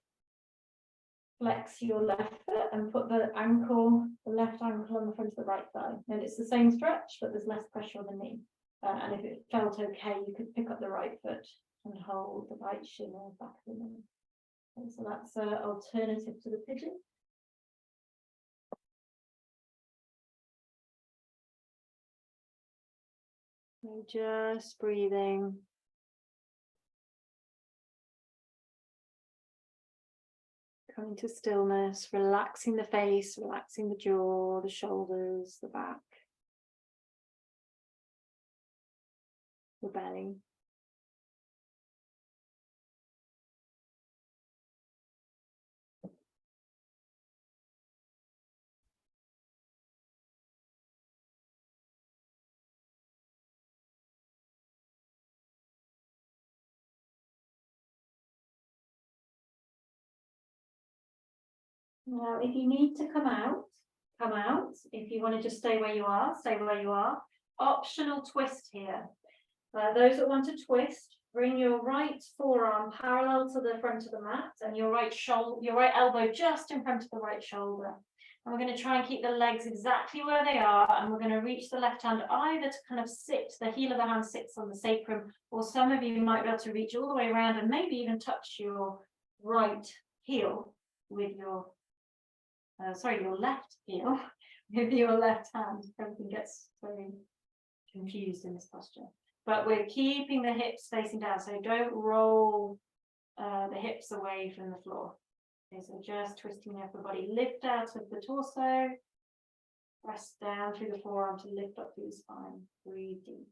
flex your left foot and put the ankle, the left ankle on the front of the right thigh. And it's the same stretch, but there's less pressure on the knee. And if it felt okay, you could pick up the right foot and hold the right shin or back of the knee. And so that's an alternative to the pigeon. So just breathing. Coming to stillness, relaxing the face, relaxing the jaw, the shoulders, the back, the belly. Now, if you need to come out, come out. If you want to just stay where you are, stay where you are. Optional twist here. Those that want to twist, bring your right forearm parallel to the front of the mat and your right elbow just in front of the right shoulder. And we're going to try and keep the legs exactly where they are, and we're going to reach the left hand either to kind of sit, the heel of the hand sits on the sacrum, or some of you might be able to reach all the way around and maybe even touch your right heel with your your left heel with your left hand. Everything gets very confused in this posture. But we're keeping the hips facing down, so don't roll the hips away from the floor. Okay, so just twisting the upper body, lift out of the torso, press down through the forearm to lift up through the spine. Breathe deep.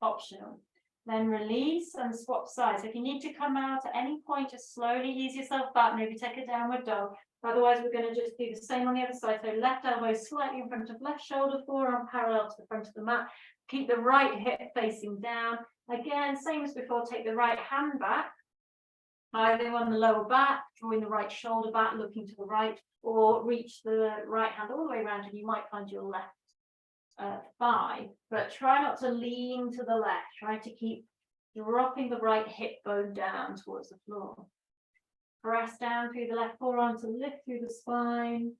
Optional. Then release and swap sides. If you need to come out at any point, just slowly ease yourself back, maybe take a downward dog. Otherwise, we're going to just do the same on the other side. So left elbow slightly in front of left shoulder, forearm parallel to the front of the mat. Keep the right hip facing down. Again, same as before, take the right hand back, either on the lower back, drawing the right shoulder back, looking to the right, or reach the right hand all the way around and you might find your left thigh, but try not to lean to the left. Try to keep dropping the right hip bone down towards the floor. Press down through the left forearm to lift through the spine.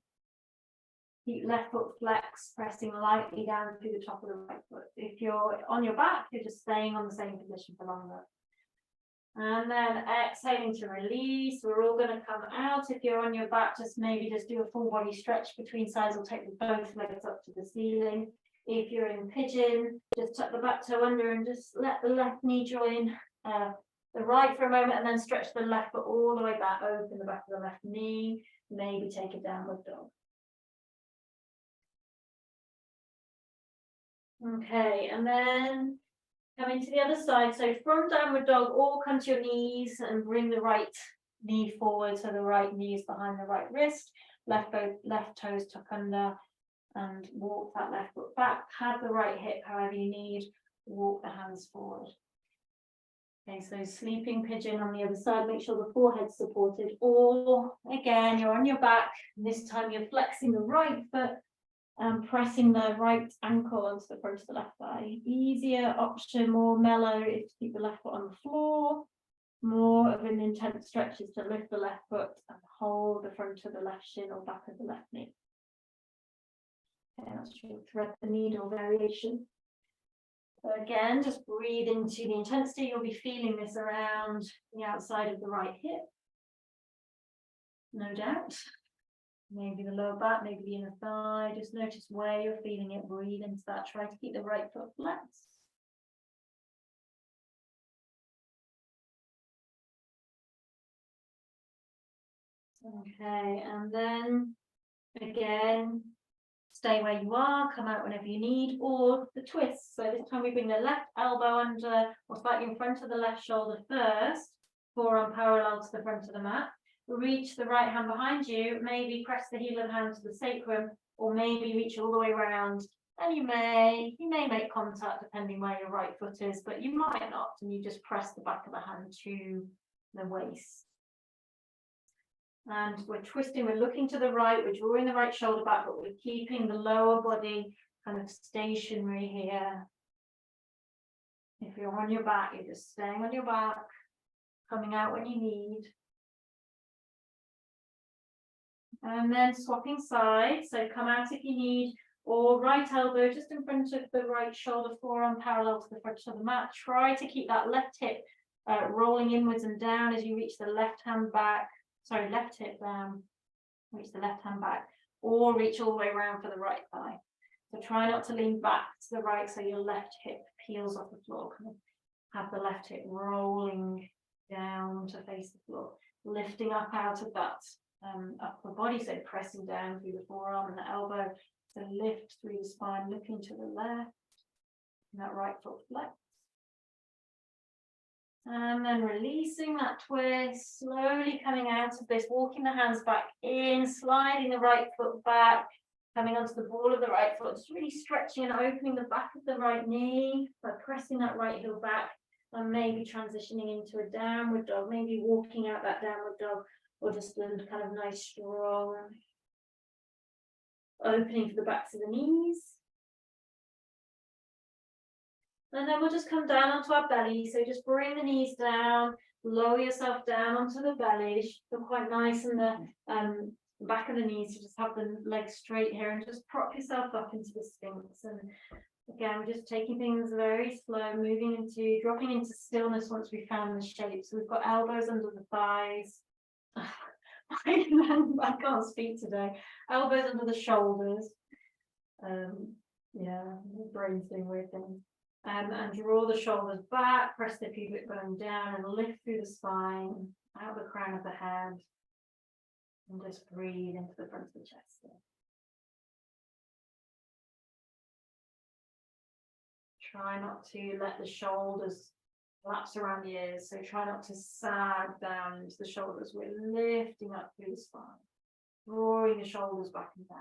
Keep left foot flex, pressing lightly down through the top of the right foot. If you're on your back, you're just staying on the same position for longer. And then exhaling to release. We're all going to come out. If you're on your back, just do a full body stretch between sides or take both legs up to the ceiling. If you're in pigeon, just tuck the back toe under and just let the left knee join the right for a moment, and then stretch the left foot all the way back, open the back of the left knee, maybe take a downward dog. Okay, and then coming to the other side. So from downward dog, all come to your knees and bring the right knee forward so the right knee is behind the right wrist. Left toes tuck under and walk that left foot back. Pad the right hip however you need. Walk the hands forward. Okay, so sleeping pigeon on the other side. Make sure the forehead's supported. Or again, you're on your back. This time you're flexing the right foot and pressing the right ankle onto the front of the left thigh. Easier option, more mellow, is to keep the left foot on the floor. More of an intense stretch is to lift the left foot and hold the front of the left shin or back of the left knee. Okay, that's your thread the needle variation. So again, just breathe into the intensity. You'll be feeling this around the outside of the right hip. No doubt. Maybe the lower back, maybe the inner thigh. Just notice where you're feeling it. Breathe into that. Try to keep the right foot flat. Okay, and then again, stay where you are, come out whenever you need, or the twist. So this time we bring the left elbow under or slightly in front of the left shoulder first, forearm parallel to the front of the mat. reach the right hand behind you, maybe press the heel of the hand to the sacrum, or maybe reach all the way around. And you may make contact depending where your right foot is, but you might not, and you just press the back of the hand to the waist. And we're twisting, we're looking to the right, we're drawing the right shoulder back, but we're keeping the lower body kind of stationary here. If you're on your back, you're just staying on your back, coming out when you need. And then swapping sides, so come out if you need, or right elbow just in front of the right shoulder, forearm parallel to the front of the mat. Try to keep that left hip rolling inwards and down as you reach the left hand back. Sorry, left hip down, reach the left hand back, or reach all the way around for the right thigh. So try not to lean back to the right so your left hip peels off the floor. Kind of have the left hip rolling down to face the floor, lifting up out of that upper body, so pressing down through the forearm and the elbow. So lift through the spine, looking to the left, and that right foot flex. And then releasing that twist, slowly coming out of this, walking the hands back in, sliding the right foot back, coming onto the ball of the right foot, just really stretching and opening the back of the right knee by pressing that right heel back, and maybe transitioning into a downward dog, maybe walking out that downward dog, or just a kind of nice strong opening for the backs of the knees. And then we'll just come down onto our belly. So just bring the knees down, lower yourself down onto the belly. This should feel quite nice in the back of the knees. So just have the legs straight here and just prop yourself up into the Sphinx. And again, we're just taking things very slow, dropping into stillness once we found the shape. So we've got elbows under the thighs. I can't speak today. Elbows under the shoulders. Yeah, the brain's doing weird things. And draw the shoulders back, press the pubic bone down, and lift through the spine, out the crown of the head, and just breathe into the front of the chest there. Try not to let the shoulders collapse around the ears, so try not to sag down into the shoulders. We're lifting up through the spine, drawing the shoulders back and down.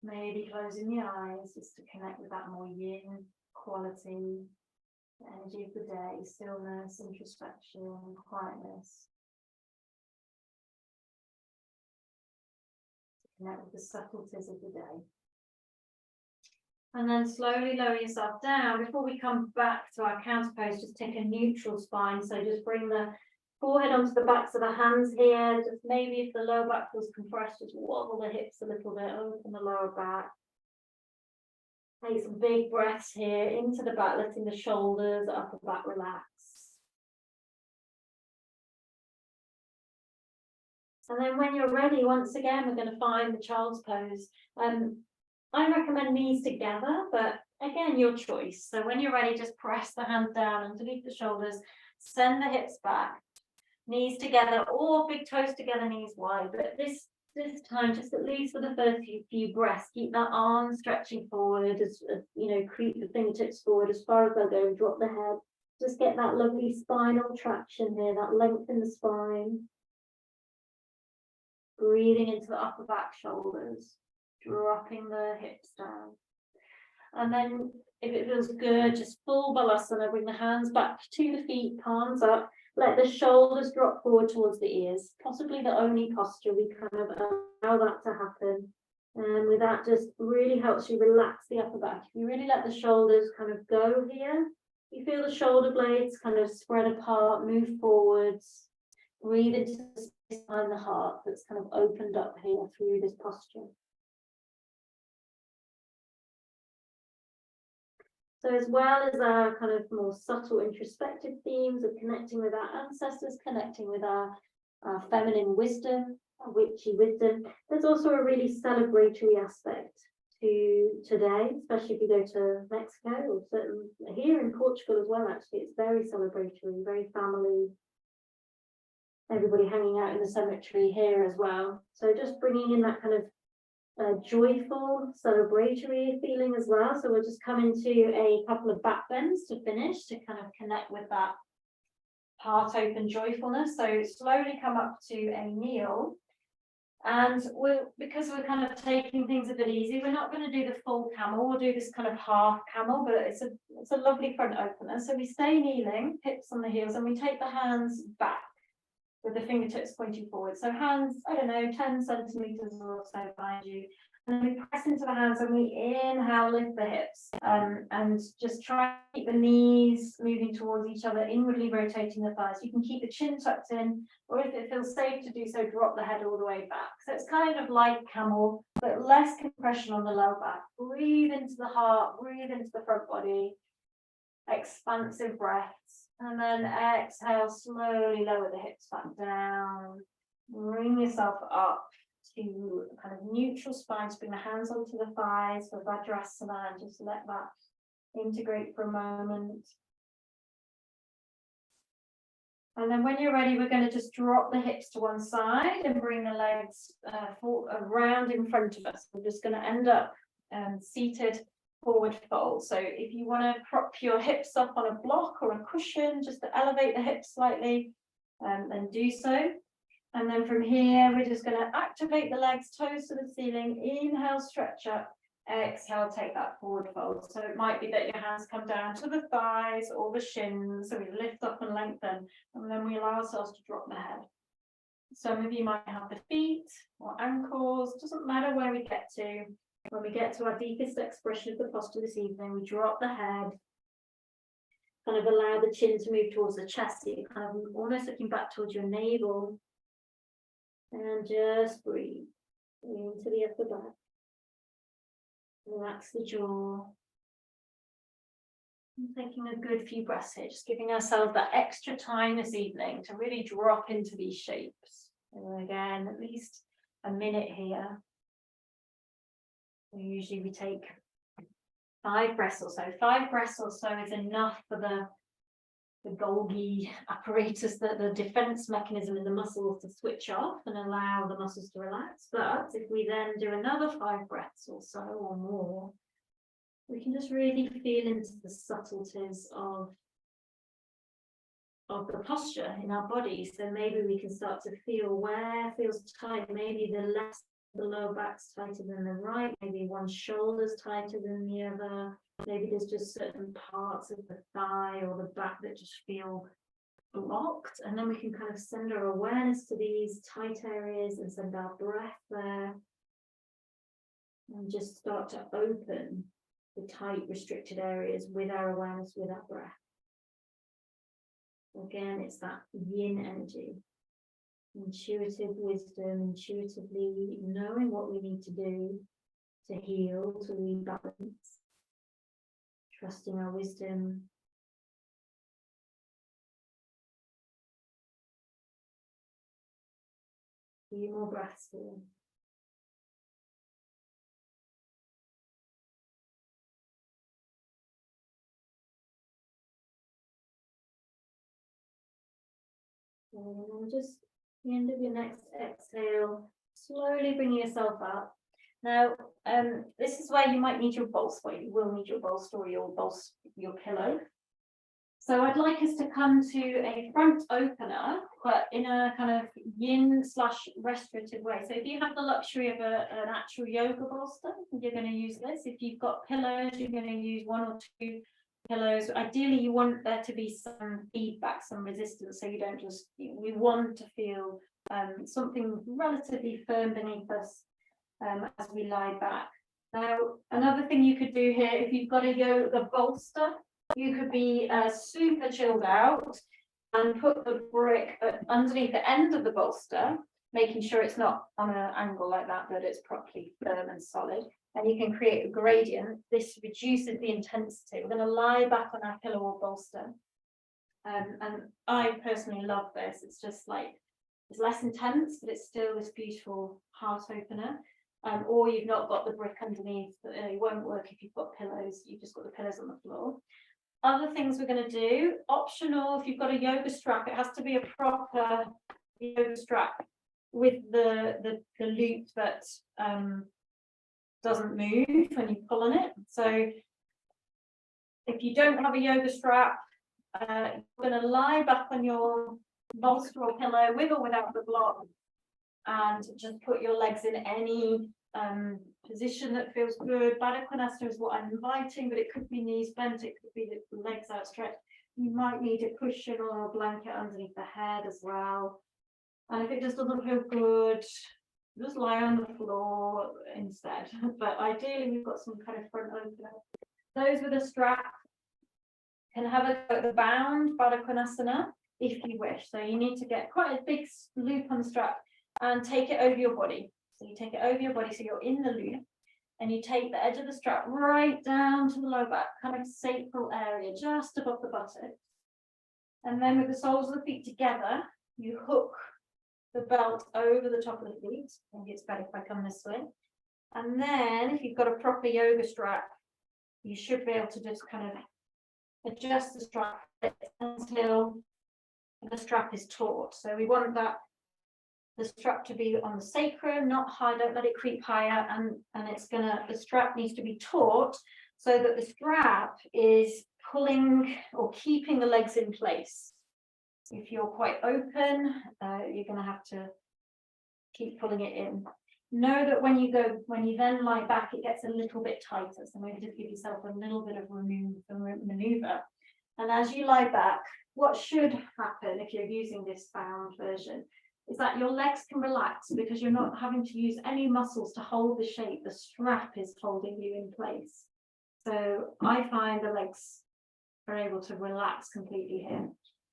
Maybe closing the eyes just to connect with that more yin quality, the energy of the day, stillness, introspection, quietness. To connect with the subtleties of the day. And then slowly lower yourself down. Before we come back to our counter pose, just take a neutral spine. So just bring the forehead onto the backs of the hands here. Just maybe if the lower back feels compressed, just wobble the hips a little bit, open the lower back. Take some big breaths here into the back, letting the shoulders, upper back relax. And then when you're ready, once again, we're going to find the child's pose. I recommend knees together, but again, your choice. So when you're ready, just press the hands down underneath the shoulders, send the hips back, knees together, or big toes together, knees wide. But this time, just at least for the first few breaths, keep that arm stretching forward, as you know, creep the fingertips forward as far as they'll go, and drop the head. Just get that lovely spinal traction here, that length in the spine. Breathing into the upper back shoulders, dropping the hips down. And then if it feels good, just full balasana, bring the hands back to the feet, palms up, let the shoulders drop forward towards the ears, possibly the only posture we kind of allow that to happen. And with that, just really helps you relax the upper back. If you really let the shoulders kind of go here, you feel the shoulder blades kind of spread apart, move forwards, breathe into the space behind the heart that's kind of opened up here through this posture. So as well as our kind of more subtle introspective themes of connecting with our ancestors, connecting with our feminine wisdom, our witchy wisdom, there's also a really celebratory aspect to today, especially if you go to Mexico, or certainly here in Portugal as well, actually. It's very celebratory, very family. Everybody hanging out in the cemetery here as well. So just bringing in that kind of joyful, celebratory feeling as well. So we'll just come into a couple of back bends to finish, to kind of connect with that heart open joyfulness. So slowly come up to a kneel. And because we're kind of taking things a bit easy, we're not going to do the full camel. We'll do this kind of half camel, but it's a lovely front opener. So we stay kneeling, hips on the heels, and we take the hands back with the fingertips pointing forward. So hands, I don't know, 10 centimeters or so behind you. And then we press into the hands and we inhale, lift the hips, and just try to keep the knees moving towards each other, inwardly rotating the thighs. You can keep the chin tucked in, or if it feels safe to do so, drop the head all the way back. So it's kind of like camel, but less compression on the lower back. Breathe into the heart, breathe into the front body, expansive breaths. And then exhale, slowly lower the hips back down. Bring yourself up to kind of neutral spine, to bring the hands onto the thighs for Vajrasana, and just let that integrate for a moment. And then when you're ready, we're going to just drop the hips to one side and bring the legs around in front of us. We're just going to end up seated forward fold. So if you want to prop your hips up on a block or a cushion, just to elevate the hips slightly, then do so. And then from here, we're just going to activate the legs, toes to the ceiling. Inhale, stretch up. Exhale, take that forward fold. So it might be that your hands come down to the thighs or the shins. So we lift up and lengthen, and then we allow ourselves to drop the head. Some of you might have the feet or ankles. Doesn't matter where we get to. When we get to our deepest expression of the posture this evening, we drop the head. Kind of allow the chin to move towards the chest. So you're kind of almost looking back towards your navel. And just breathe into the upper back. Relax the jaw. And taking a good few breaths here, just giving ourselves that extra time this evening to really drop into these shapes. And again, at least a minute here. Usually we take 5 breaths or so. 5 breaths or so is enough for the Golgi apparatus, the defense mechanism in the muscles to switch off and allow the muscles to relax. But if we then do another 5 breaths or so or more, we can just really feel into the subtleties of the posture in our body. So maybe we can start to feel where feels tight. Maybe the lower back's tighter than the right. Maybe one shoulder's tighter than the other. Maybe there's just certain parts of the thigh or the back that just feel blocked. And then we can kind of send our awareness to these tight areas and send our breath there. And just start to open the tight, restricted areas with our awareness, with our breath. Again, it's that yin energy. Intuitive wisdom, intuitively knowing what we need to do to heal, to rebalance. Trusting our wisdom. A few more breaths here. And then just at the end of your next exhale, slowly bring yourself up. Now, this is where you might need your bolster, or you will need your bolster or your pillow. So I'd like us to come to a front opener, but in a kind of yin/restorative way. So if you have the luxury of an actual yoga bolster, you're going to use this. If you've got pillows, you're going to use 1 or 2 pillows. Ideally, you want there to be some feedback, some resistance, so you don't just, we want to feel something relatively firm beneath us as we lie back. Now, another thing you could do here, if you've got a yoga bolster, you could be super chilled out and put the brick underneath the end of the bolster, making sure it's not on an angle like that, but it's properly firm and solid. And you can create a gradient. This reduces the intensity. We're going to lie back on our pillow or bolster. And I personally love this. It's just like, it's less intense, but it's still this beautiful heart opener. Or you've not got the brick underneath. It won't work if you've got pillows. You've just got the pillows on the floor. Other things we're going to do, optional, if you've got a yoga strap, it has to be a proper yoga strap with the loop that doesn't move when you pull on it. So if you don't have a yoga strap, you're going to lie back on your bolster or pillow, with or without the block, and just put your legs in any position that feels good. Baddha Konasana is what I'm inviting, but it could be knees bent, it could be the legs outstretched. You might need a cushion or a blanket underneath the head as well. And if it just doesn't feel good, just lie on the floor instead. But ideally, we've got some kind of front opener. Those with a strap can have a go at the bound Baddha Konasana if you wish. So you need to get quite a big loop on the strap and take it over your body. So you take it over your body, so you're in the loop, and you take the edge of the strap right down to the low back, kind of sacral area, just above the buttocks. And then with the soles of the feet together, you hook the belt over the top of the feet. I think it's better if I come this way. And then if you've got a proper yoga strap, you should be able to just kind of adjust the strap until the strap is taut. So we want the strap to be on the sacrum, not high, don't let it creep higher, and the strap needs to be taut so that the strap is pulling or keeping the legs in place. If you're quite open, you're going to have to keep pulling it in. Know that when you then lie back, it gets a little bit tighter. So maybe just give yourself a little bit of maneuver. And as you lie back, what should happen if you're using this bound version is that your legs can relax because you're not having to use any muscles to hold the shape. The strap is holding you in place. So I find the legs are able to relax completely here.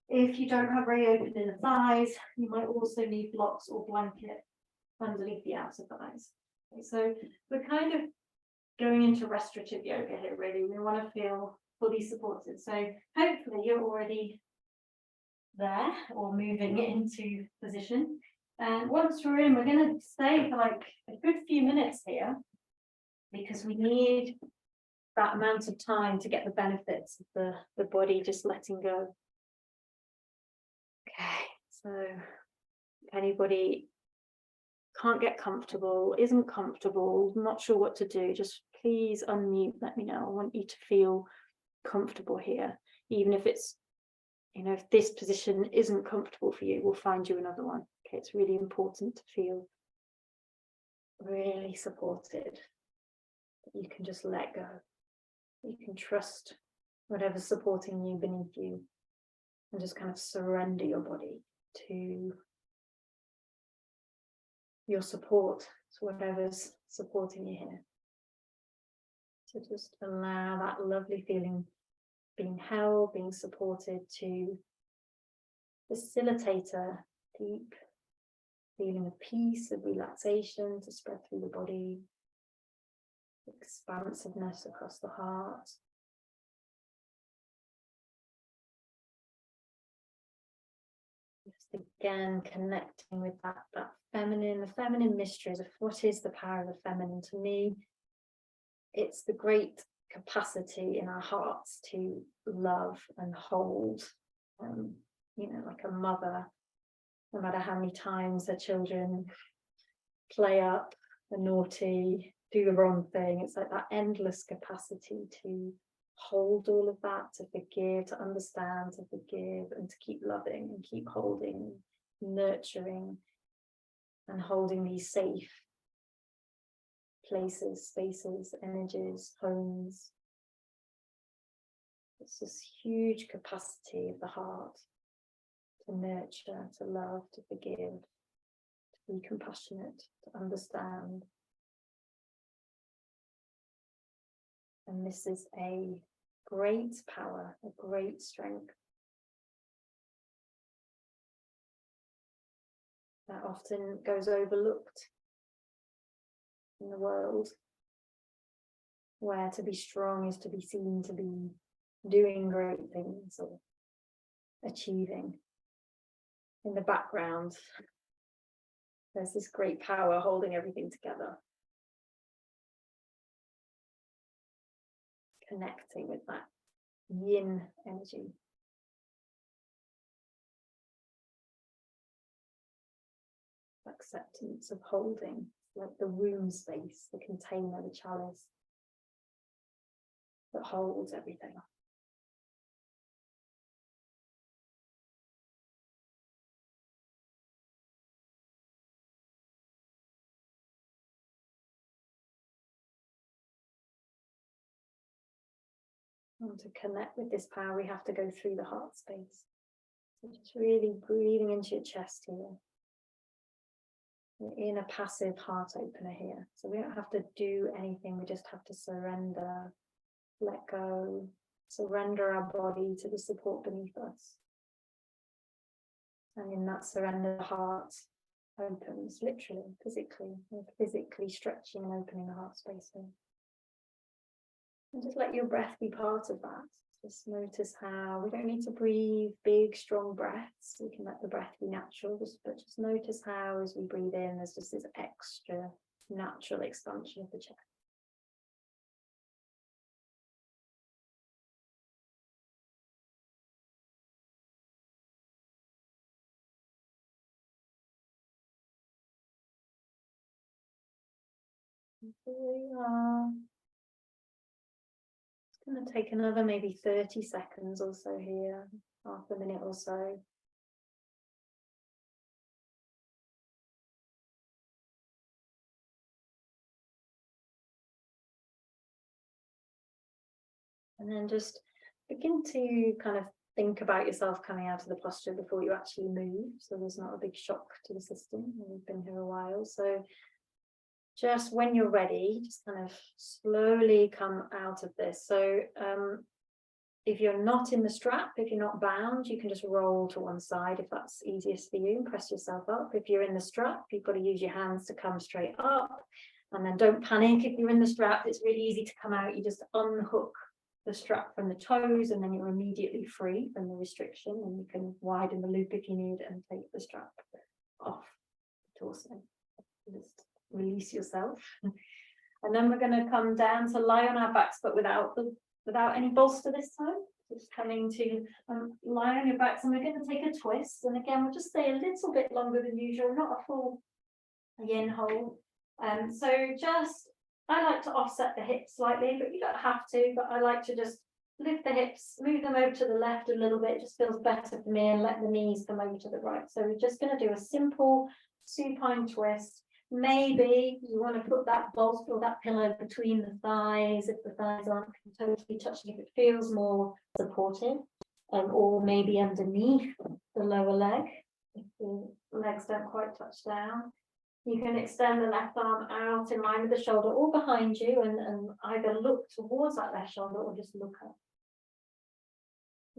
If you don't have very open inner thighs, you might also need blocks or blanket underneath the outer thighs. Okay, so we're kind of going into restorative yoga here, really. We want to feel fully supported. So hopefully you're already there or moving into position. And once we're in, we're going to stay for like a good few minutes here because we need that amount of time to get the benefits of the body just letting go. Okay, so if anybody can't get comfortable, isn't comfortable, not sure what to do, just please unmute, let me know. I want you to feel comfortable here, even if it's, if this position isn't comfortable for you, we'll find you another one. Okay, it's really important to feel really supported. You can just let go. You can trust whatever's supporting you beneath you and just kind of surrender your body to your support, to whatever's supporting you here. So just allow that lovely feeling, being held, being supported, to facilitate a deep feeling of peace, of relaxation to spread through the body, expansiveness across the heart. Just again connecting with that feminine, the feminine mysteries of what is the power of the feminine. To me, it's the great capacity in our hearts to love and hold, like a mother, no matter how many times her children play up, the naughty, do the wrong thing. It's like that endless capacity to hold all of that, to forgive, to understand, to forgive, and to keep loving and keep holding, nurturing, and holding these safe places, spaces, energies, homes. It's this huge capacity of the heart to nurture, to love, to forgive, to be compassionate, to understand. And this is a great power, a great strength that often goes overlooked in the world, where to be strong is to be seen to be doing great things or achieving. In the background, there's this great power holding everything together, connecting with that yin energy. Acceptance of holding, like the womb space, the container, the chalice that holds everything. And to connect with this power, we have to go through the heart space. So just really breathing into your chest here. We're in a passive heart opener here. So we don't have to do anything. We just have to surrender, let go, surrender our body to the support beneath us. And in that surrender, the heart opens, literally, physically. We're physically stretching and opening the heart space here. And just let your breath be part of that. Just notice how we don't need to breathe big, strong breaths. We can let the breath be natural, but just notice how as we breathe in, there's just this extra natural expansion of the chest. And here we are. Going to take another maybe 30 seconds or so here, half a minute or so. And then just begin to kind of think about yourself coming out of the posture before you actually move, so there's not a big shock to the system. We've been here a while, so just when you're ready, just kind of slowly come out of this. So if you're not in the strap, if you're not bound, you can just roll to one side if that's easiest for you and press yourself up. If you're in the strap, you've got to use your hands to come straight up. And then don't panic if you're in the strap. It's really easy to come out. You just unhook the strap from the toes and then you're immediately free from the restriction, and you can widen the loop if you need and take the strap off the torso. Just release yourself. And then we're going to come down to lie on our backs, but without any bolster this time. Just coming to lie on your backs, and we're going to take a twist. And again, we'll just stay a little bit longer than usual, not a full yin hold. So just, I like to offset the hips slightly, but you don't have to, but I like to just lift the hips, move them over to the left a little bit. It just feels better for me, and let the knees come over to the right. So we're just going to do a simple supine twist. Maybe you want to put that bolster or that pillow between the thighs if the thighs aren't totally touching, if it feels more supportive, or maybe underneath the lower leg if the legs don't quite touch down. You can extend the left arm out in line with the shoulder or behind you, and either look towards that left shoulder or just look up.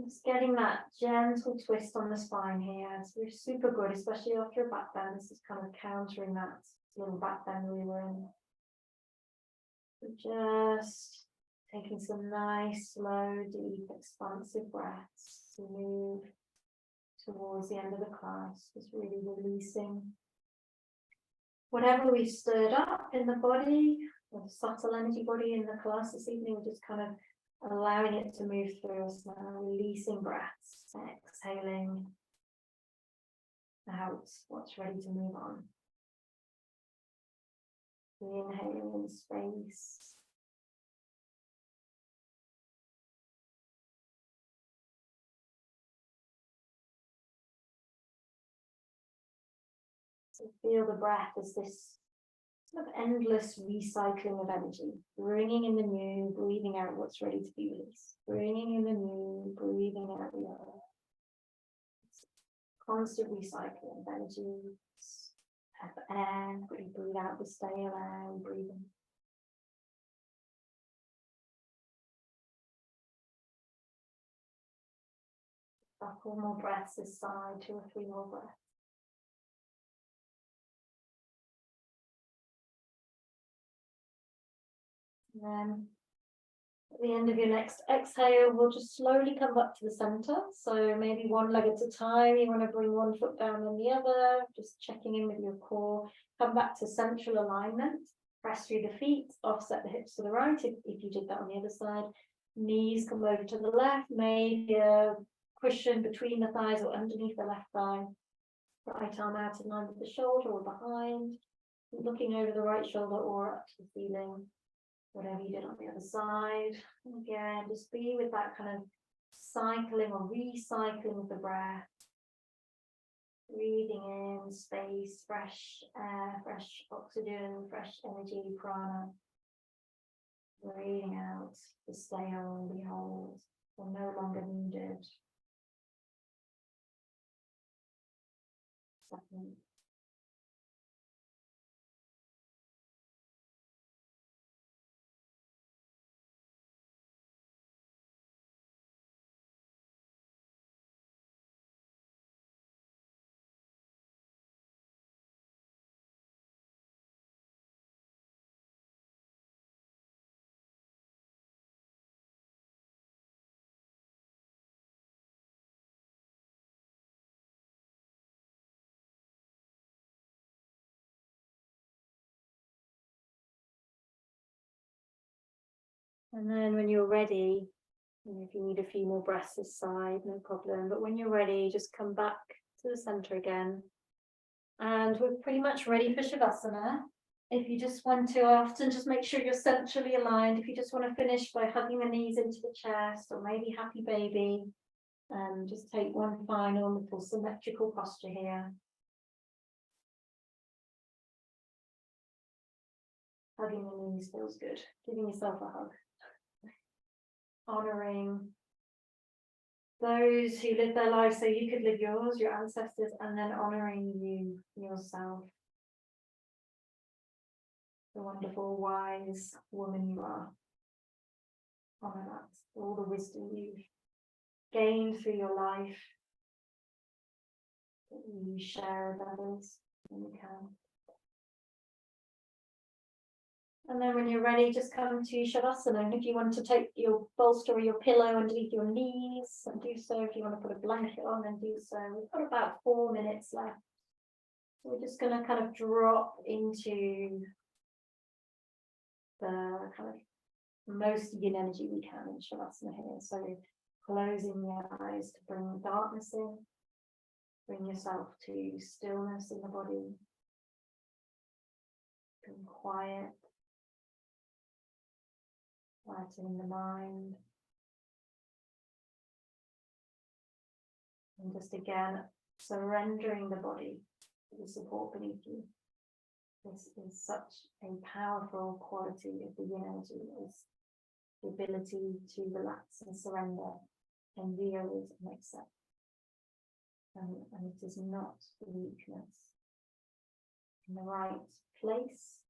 Just getting that gentle twist on the spine here. It's super good, especially after a back bend. This is kind of countering that little back bend we were in. So just taking some nice, slow, deep, expansive breaths to move towards the end of the class. Just really releasing whatever we've stirred up in the body, or the subtle energy body in the class this evening. We're just kind of allowing it to move through us now, releasing breaths, exhaling out what's ready to move on. Inhaling in space. So feel the breath as this sort of endless recycling of energy, bringing in the new, breathing out what's ready to be released, bringing in the new, breathing out the other. Constant recycling of energy, of air. We breathe out the stale air, we breathe in. A couple more breaths this side, 2 or 3 more breaths. And then at the end of your next exhale, we'll just slowly come back to the center. So maybe one leg at a time. You want to bring one foot down on the other, just checking in with your core. Come back to central alignment. Press through the feet, offset the hips to the right if you did that on the other side. Knees come over to the left, maybe a cushion between the thighs or underneath the left thigh. Right arm out in line with the shoulder or behind. Looking over the right shoulder or up to the ceiling. Whatever you did on the other side. And again, just be with that kind of cycling or recycling of the breath. Breathing in space, fresh air, fresh oxygen, fresh energy, prana. Breathing out the stay on, behold, are no longer needed. Second. And then when you're ready, if you need a few more breaths this side, no problem. But when you're ready, just come back to the center again. And we're pretty much ready for Shavasana. If you just want to often just make sure you're centrally aligned. If you just want to finish by hugging the knees into the chest, or maybe happy baby, just take one final little symmetrical posture here. Hugging the knees feels good. Giving yourself a hug. Honoring those who live their life so you could live yours, your ancestors, and then honoring you, yourself. The wonderful, wise woman you are. Honor that, all the wisdom you've gained through your life, that you share with others when you can. And then when you're ready, just come to Shavasana. And if you want to take your bolster or your pillow underneath your knees, and do so. If you want to put a blanket on, and do so. We've got about 4 minutes left. So we're just going to kind of drop into the kind of most yin energy we can in Shavasana here. So closing your eyes to bring darkness in. Bring yourself to stillness in the body. Become quiet. Quietening the mind. And just again, surrendering the body to the support beneath you. This is such a powerful quality of the yin energy, is the ability to relax and surrender and yield and accept. And it is not weakness. In the right place,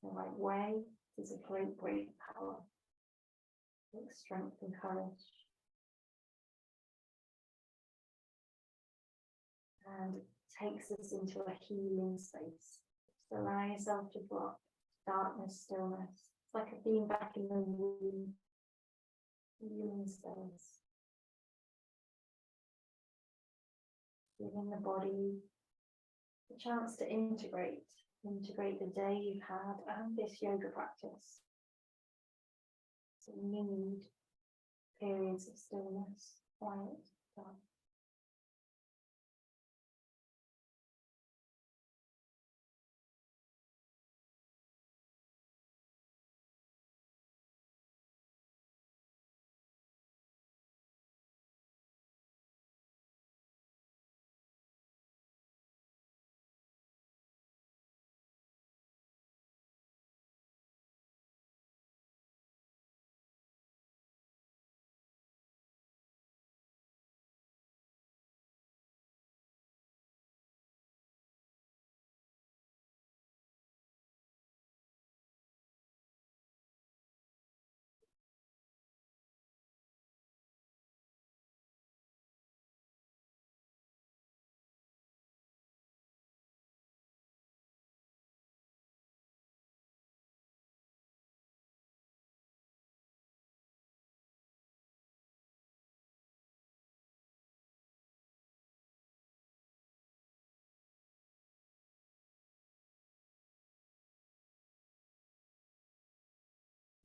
the right way, it is a great, great power. Strength and courage. And takes us into a healing space. So allow yourself to drop darkness, stillness. It's like being back in the womb. Healing space. Giving the body a chance to integrate the day you've had and this yoga practice. So you need periods of stillness, quiet, dark.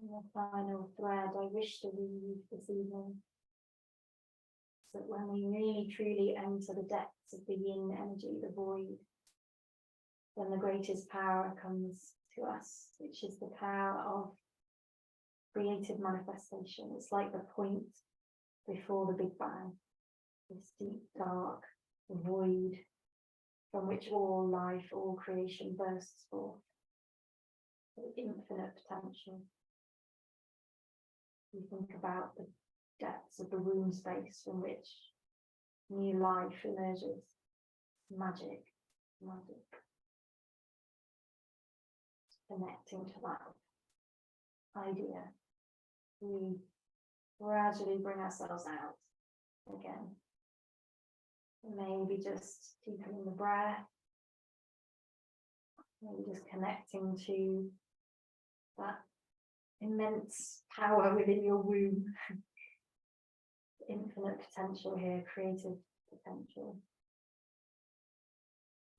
And the final thread I wish to weave this evening, so that when we really truly enter the depths of the yin energy, the void, then the greatest power comes to us, which is the power of creative manifestation. It's like the point before the Big Bang, this deep, dark void from which all life, all creation bursts forth, with infinite potential. You think about the depths of the womb space from which new life emerges. Magic. Connecting to that idea. We gradually bring ourselves out again. Maybe just deepening the breath. Maybe just connecting to that immense power within your womb. Infinite potential here, creative potential.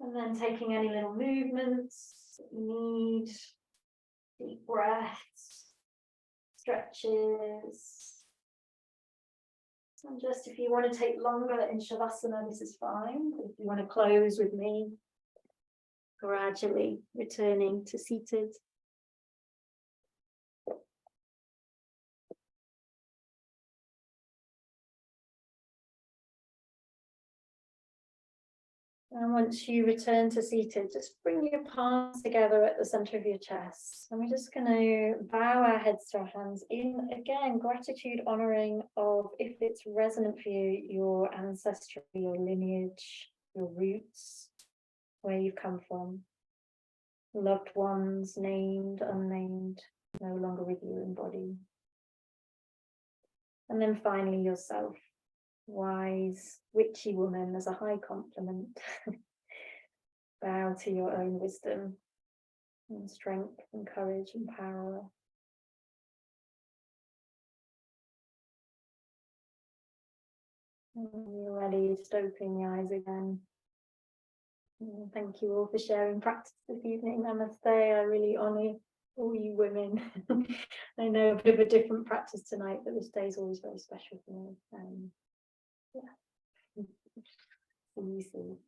And then taking any little movements that you need, deep breaths, stretches. And just if you want to take longer in Shavasana, this is fine. If you want to close with me, gradually returning to seated. And once you return to seated, just bring your palms together at the center of your chest. And we're just going to bow our heads to our hands in, again, gratitude, honoring of, if it's resonant for you, your ancestry, your lineage, your roots, where you've come from. Loved ones, named, unnamed, no longer with you in body. And then finally yourself. Wise, witchy woman, as a high compliment. Bow to your own wisdom and strength and courage and power. And when you're ready, just open your eyes again. And thank you all for sharing practice this evening. Namaste. I really honour all you women. I know a bit of a different practice tonight, but this day is always very special for me. Yeah. See you soon.